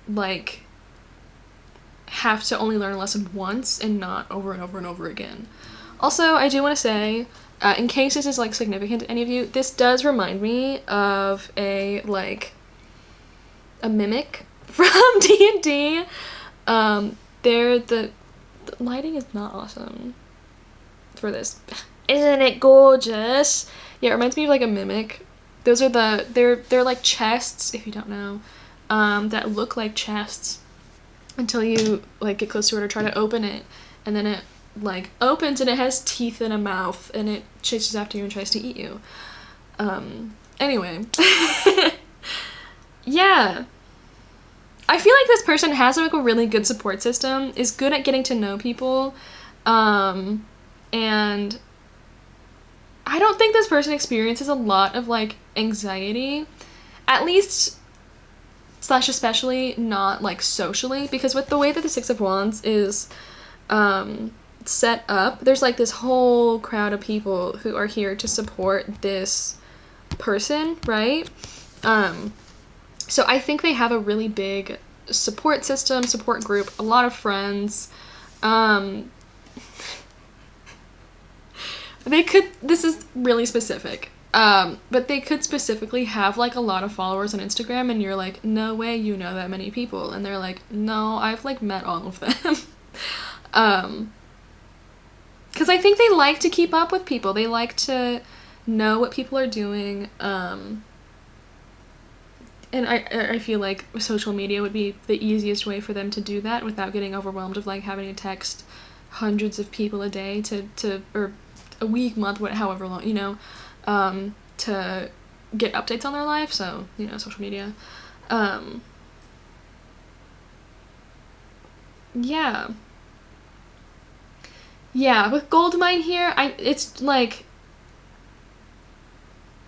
like, have to only learn a lesson once and not over and over and over again. Also, I do want to say, in case this is, like, significant to any of you, this does remind me of a mimic from D&D. The lighting is not awesome for this. Isn't it gorgeous? Yeah, it reminds me of, like, a mimic. Those are they're like chests, if you don't know, that look like chests. until you like get close to it or try to open it, and then it like opens and it has teeth and a mouth and it chases after you and tries to eat you. Anyway. Yeah. I feel like this person has like a really good support system, is good at getting to know people, and I don't think this person experiences a lot of like anxiety, at least slash especially not like socially, because with the way that the Six of Wands is set up, there's like this whole crowd of people who are here to support this person, right? So I think they have a really big support system, support group, a lot of friends. They could, this is really specific, but they could specifically have like a lot of followers on Instagram and you're like, no way you know that many people. And they're like, no, I've like met all of them. Because I think they like to keep up with people. They like to know what people are doing. And I feel like social media would be the easiest way for them to do that without getting overwhelmed of like having to text hundreds of people a day to or a week, month, however long, you know, to get updates on their life. So, you know, social media. Yeah. Yeah, with Goldmine here, it's like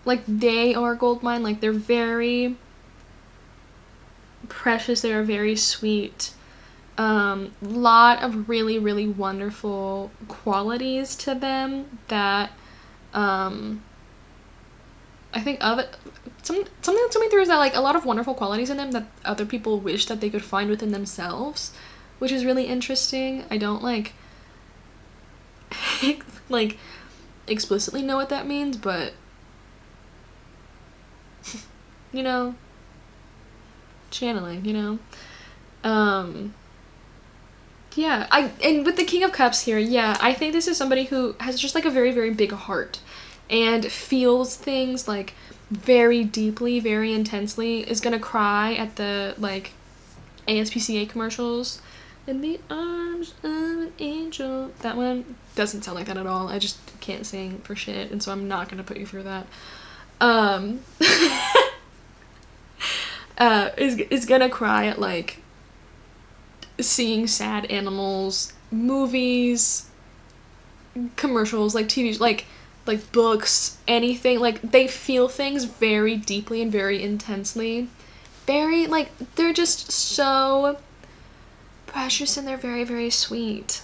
they are Goldmine, like they're very precious, they are very sweet. Lot of really, really wonderful qualities to them that I think other something that's coming through is that like a lot of wonderful qualities in them that other people wish that they could find within themselves, which is really interesting. I don't like like explicitly know what that means, but you know, channeling, you know. Yeah, and with the King of Cups here, yeah, I think this is somebody who has just like a very, very big heart and feels things like very deeply, very intensely, is gonna cry at the like ASPCA commercials. In the arms of an angel. That one doesn't sound like that at all. I just can't sing for shit, and so I'm not gonna put you through that. Is gonna cry at like seeing sad animals, movies, commercials, like TV, like books, anything. Like they feel things very deeply and very intensely. Very like they're just so precious and they're very, very sweet.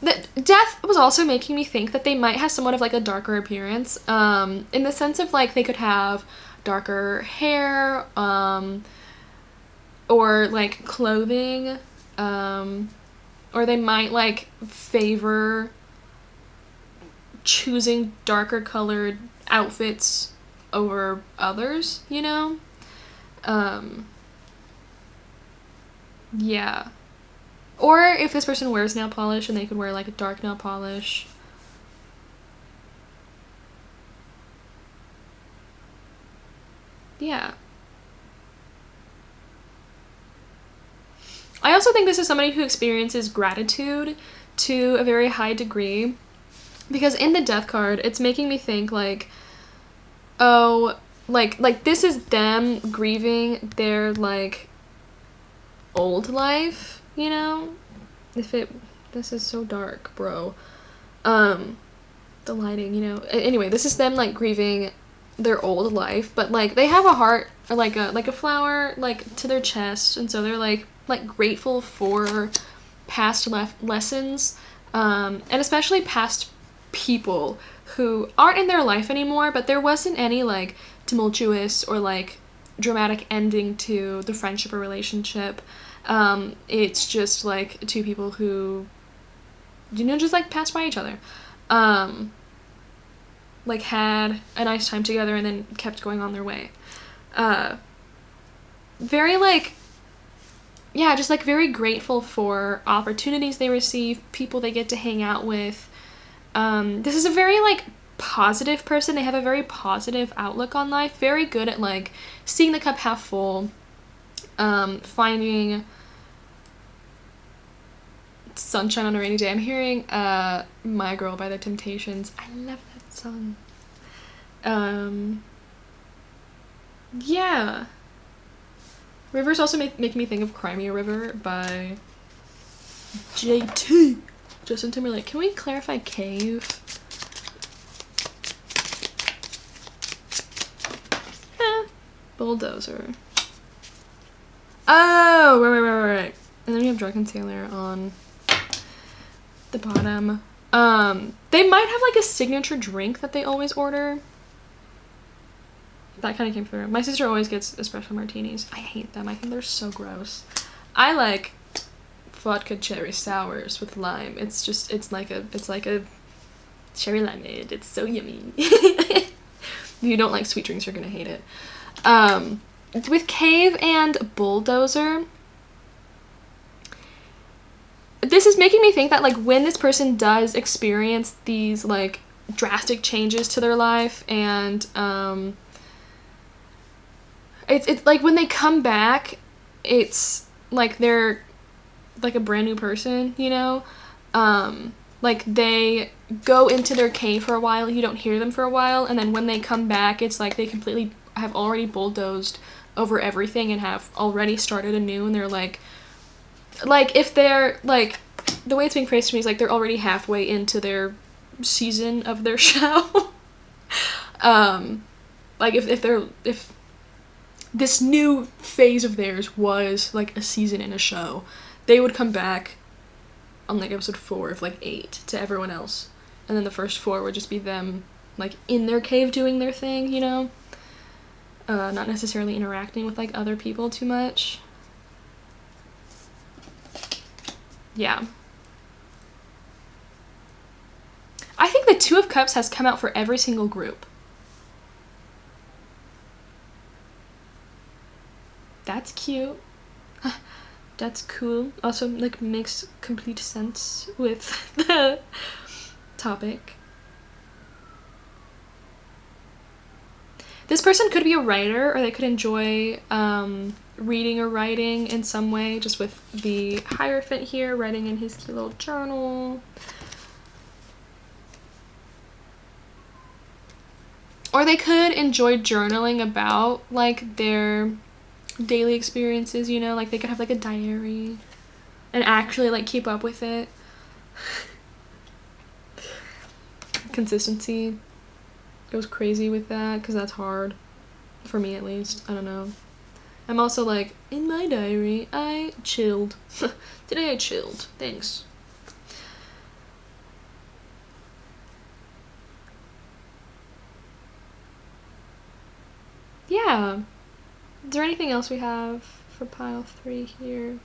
The death was also making me think that they might have somewhat of like a darker appearance, in the sense of like they could have darker hair, or like clothing, or they might like favor choosing darker colored outfits over others, you know? Yeah. Or if this person wears nail polish and they could wear like a dark nail polish. Yeah. I also think this is somebody who experiences gratitude to a very high degree, because in the death card, it's making me think like, oh, like this is them grieving their like old life, you know? This is so dark, bro. The lighting, you know. Anyway, this is them like grieving their old life, but like they have a heart or like a flower like to their chest, and so they're like grateful for past lessons, and especially past people who aren't in their life anymore, but there wasn't any like tumultuous or like dramatic ending to the friendship or relationship. It's just like two people who, you know, just like passed by each other, like had a nice time together and then kept going on their way. Very like, yeah, just like very grateful for opportunities they receive, people they get to hang out with. This is a very like positive person. They have a very positive outlook on life, very good at like seeing the cup half full, Finding sunshine on a rainy day. I'm hearing My Girl by The Temptations. I love that song. Yeah. Rivers also make me think of Cry Me a River by JT. Justin Timberlake. Can we clarify cave? Bulldozer. Oh, right. And then we have Drunken Sailor on the bottom. They might have like a signature drink that they always order. That kind of came through. My sister always gets espresso martinis. I hate them. I think they're so gross. I like vodka cherry sours with lime. It's like a cherry limeade. It's so yummy. If you don't like sweet drinks, you're gonna hate it. With Cave and Bulldozer, this is making me think that like when this person does experience these like drastic changes to their life, and it's like when they come back, it's like they're like a brand new person, you know? Like they go into their cave for a while, you don't hear them for a while, and then when they come back, it's like they completely have already bulldozed over everything and have already started anew, and they're like if they're like, the way it's being phrased to me is like they're already halfway into their season of their show. Like if this new phase of theirs was like a season in a show, they would come back on like episode 4 of like 8 to everyone else, and then the first 4 would just be them like in their cave doing their thing, you know? Not necessarily interacting with like other people too much. Yeah. I think the Two of Cups has come out for every single group. That's cute. That's cool. Also, like, makes complete sense with the topic. This person could be a writer, or they could enjoy reading or writing in some way, just with the Hierophant here, writing in his cute little journal. Or they could enjoy journaling about, like, their daily experiences, you know? Like, they could have, like, a diary and actually, like, keep up with it. Consistency goes crazy with that, because that's hard. For me, at least. I don't know. I'm also like, in my diary, I chilled. Today I chilled. Thanks. Yeah. Is there anything else we have for pile 3 here?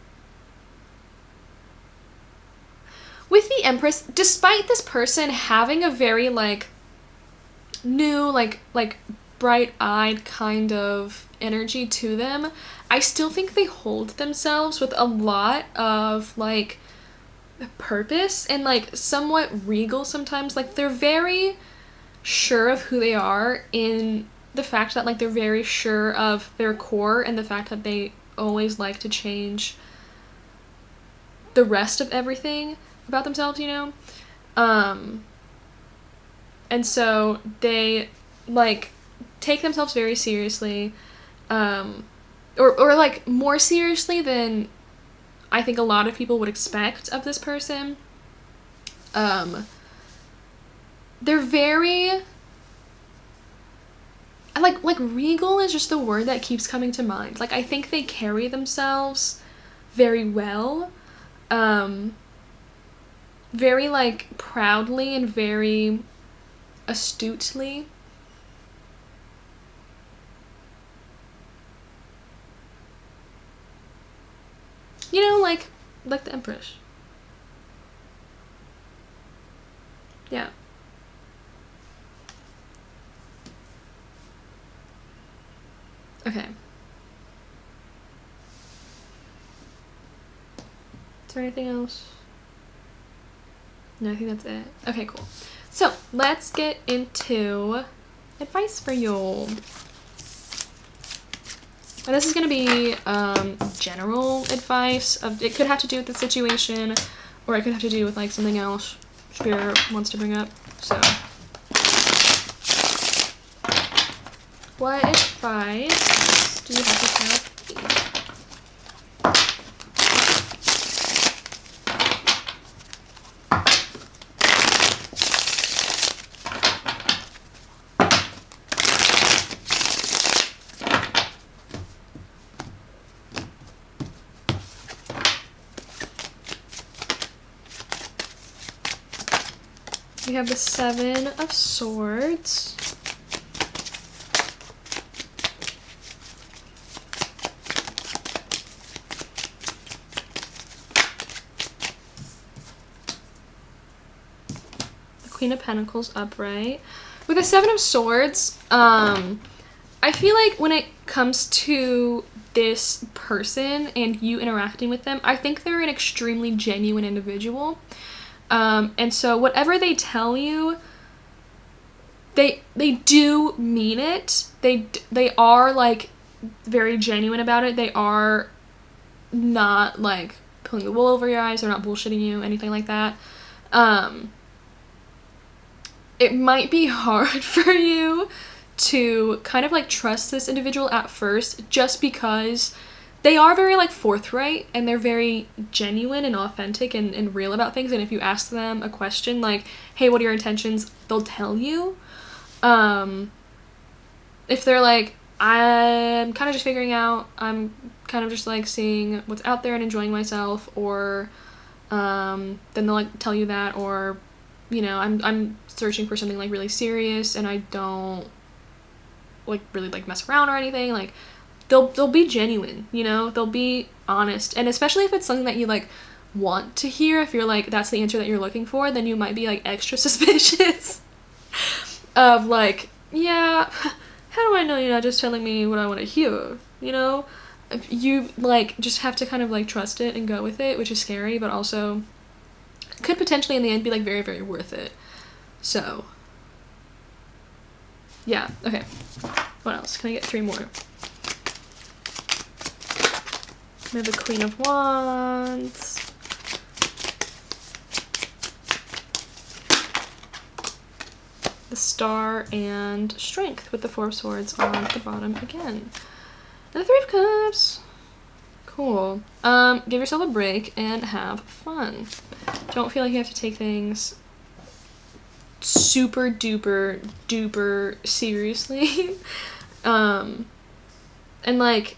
With the Empress, despite this person having a very, like, new, like bright-eyed kind of energy to them, I still think they hold themselves with a lot of, like, purpose and, like, somewhat regal sometimes. Like, they're very sure of who they are, in the fact that, like, they're very sure of their core, and the fact that they always like to change the rest of everything about themselves, you know? And so they, like, take themselves very seriously, or like, more seriously than I think a lot of people would expect of this person. They're very, like regal is just the word that keeps coming to mind. Like, I think they carry themselves very well, very, like, proudly and very astutely. You know, like the Empress. Yeah. Okay. Is there anything else? No, I think that's it. Okay, cool. So, let's get into advice for you. And this is going to be general advice. It could have to do with the situation, or it could have to do with like something else Spirit wants to bring up. So, what advice do you have to tell me? We have the Seven of Swords. The Queen of Pentacles upright. With the Seven of Swords, I feel like when it comes to this person and you interacting with them, I think they're an extremely genuine individual. And so whatever they tell you, they do mean it. They are like very genuine about it. They are not like pulling the wool over your eyes. They're not bullshitting you, anything like that. It might be hard for you to kind of like trust this individual at first, just because they are very like forthright and they're very genuine and authentic and real about things. And if you ask them a question like, hey, what are your intentions? They'll tell you. If they're like, I'm kind of just figuring out, I'm kind of just like seeing what's out there and enjoying myself, or then they'll like tell you that, or you know, I'm searching for something like really serious and I don't like really like mess around or anything. Like they'll be genuine, you know, they'll be honest. And especially if it's something that you like want to hear, if you're like that's the answer that you're looking for, then you might be like extra suspicious of like, yeah, how do I know you're not just telling me what I want to hear, you know? You like just have to kind of like trust it and go with it, which is scary, but also could potentially in the end be like very, very worth it. So yeah, okay, what else? Can I get 3 more? We have the Queen of Wands, the Star, and Strength with the 4 of Swords on the bottom again. And the 3 of Cups. Cool. Give yourself a break and have fun. Don't feel like you have to take things super duper duper seriously. And like,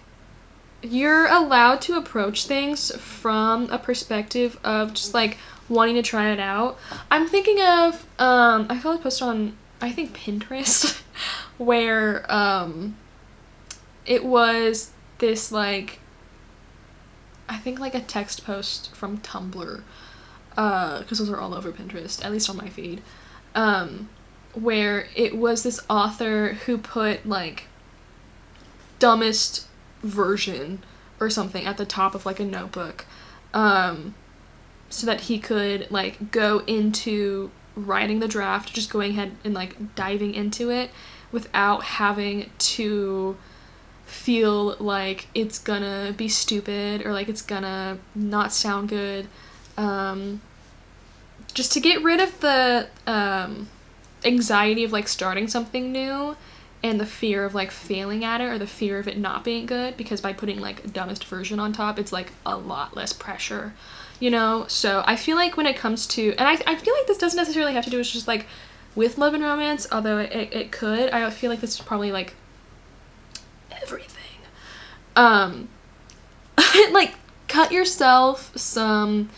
you're allowed to approach things from a perspective of just like wanting to try it out. I'm thinking of I feel like posted on, I think, Pinterest where it was this like, I think like a text post from Tumblr, because those are all over Pinterest, at least on my feed, where it was this author who put like dumbest version or something at the top of like a notebook, so that he could like go into writing the draft, just going ahead and like diving into it without having to feel like it's gonna be stupid or like it's gonna not sound good, just to get rid of the anxiety of like starting something new and the fear of like failing at it, or the fear of it not being good, because by putting like dumbest version on top, it's like a lot less pressure, you know? So I feel like when it comes to, and I feel like this doesn't necessarily have to do with just like with love and romance, although it could. I feel like this is probably like everything. Like, cut yourself some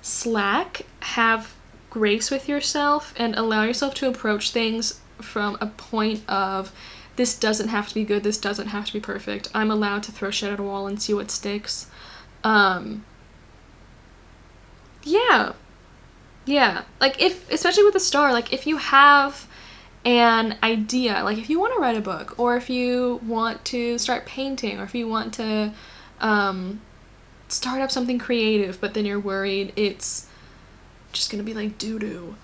slack, have grace with yourself, and allow yourself to approach things from a point of, this doesn't have to be good, this doesn't have to be perfect, I'm allowed to throw shit at a wall and see what sticks. Yeah, like, if, especially with the Star, like, if you have an idea, like if you want to write a book, or if you want to start painting, or if you want to start up something creative, but then you're worried it's just gonna be like doo-doo,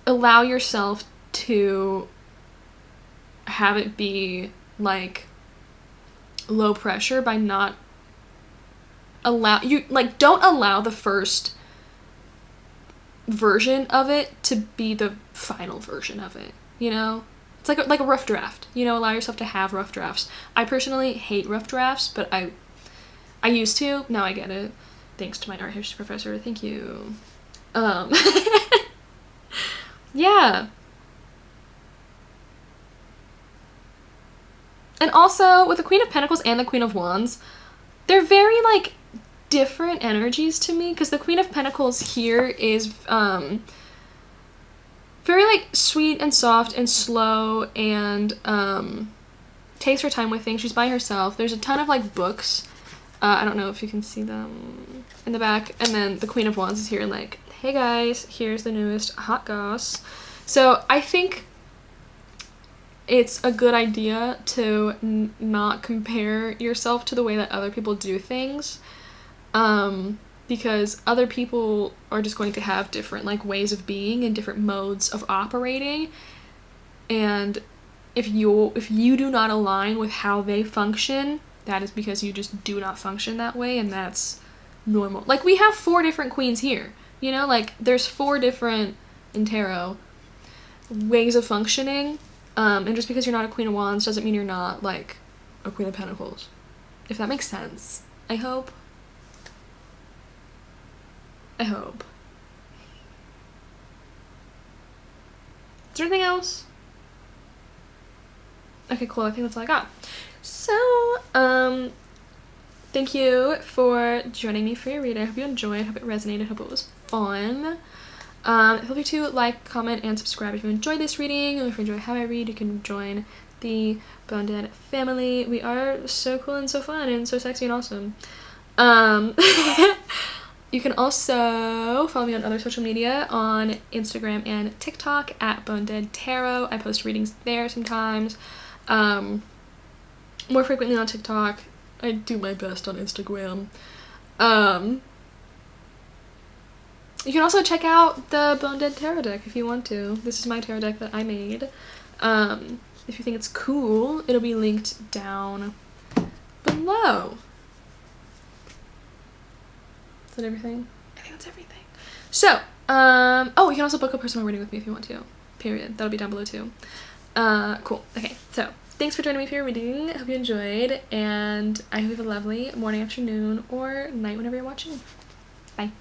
allow yourself to have it be like low pressure by not don't allow the first version of it to be the final version of it, you know? It's like a rough draft, you know, allow yourself to have rough drafts. I personally hate rough drafts, but I used to, now I get it. Thanks to my art history professor, thank you. Yeah. And also, with the Queen of Pentacles and the Queen of Wands, they're very, like, different energies to me, because the Queen of Pentacles here is, very, like, sweet and soft and slow and, takes her time with things. She's by herself. There's a ton of, like, books. I don't know if you can see them in the back. And then the Queen of Wands is here and, like, hey guys, here's the newest hot goss. So I think it's a good idea to not compare yourself to the way that other people do things, because other people are just going to have different, like, ways of being and different modes of operating, and if you do not align with how they function, that is because you just do not function that way, and that's normal. Like, we have 4 different queens here, you know, like, there's 4 different, in tarot, ways of functioning, and just because you're not a Queen of Wands doesn't mean you're not, like, a Queen of Pentacles. If that makes sense. I hope. I hope. Is there anything else? Okay, cool. I think that's all I got. So, thank you for joining me for your read. I hope you enjoyed. I hope it resonated. I hope it was fun. Feel free to like, comment, and subscribe if you enjoyed this reading. And if you enjoy how I read, you can join the Bone Dead family. We are so cool and so fun and so sexy and awesome. You can also follow me on other social media on Instagram and TikTok at Bone Dead Tarot. I post readings there sometimes. More frequently on TikTok. I do my best on Instagram. You can also check out the Bone Dead Tarot deck if you want to. This is my tarot deck that I made. If you think it's cool, it'll be linked down below. Is that everything? I think that's everything. So, oh, you can also book a personal reading with me if you want to. Period. That'll be down below too. Cool. Okay, so thanks for joining me for your reading. I hope you enjoyed, and I hope you have a lovely morning, afternoon, or night whenever you're watching. Bye.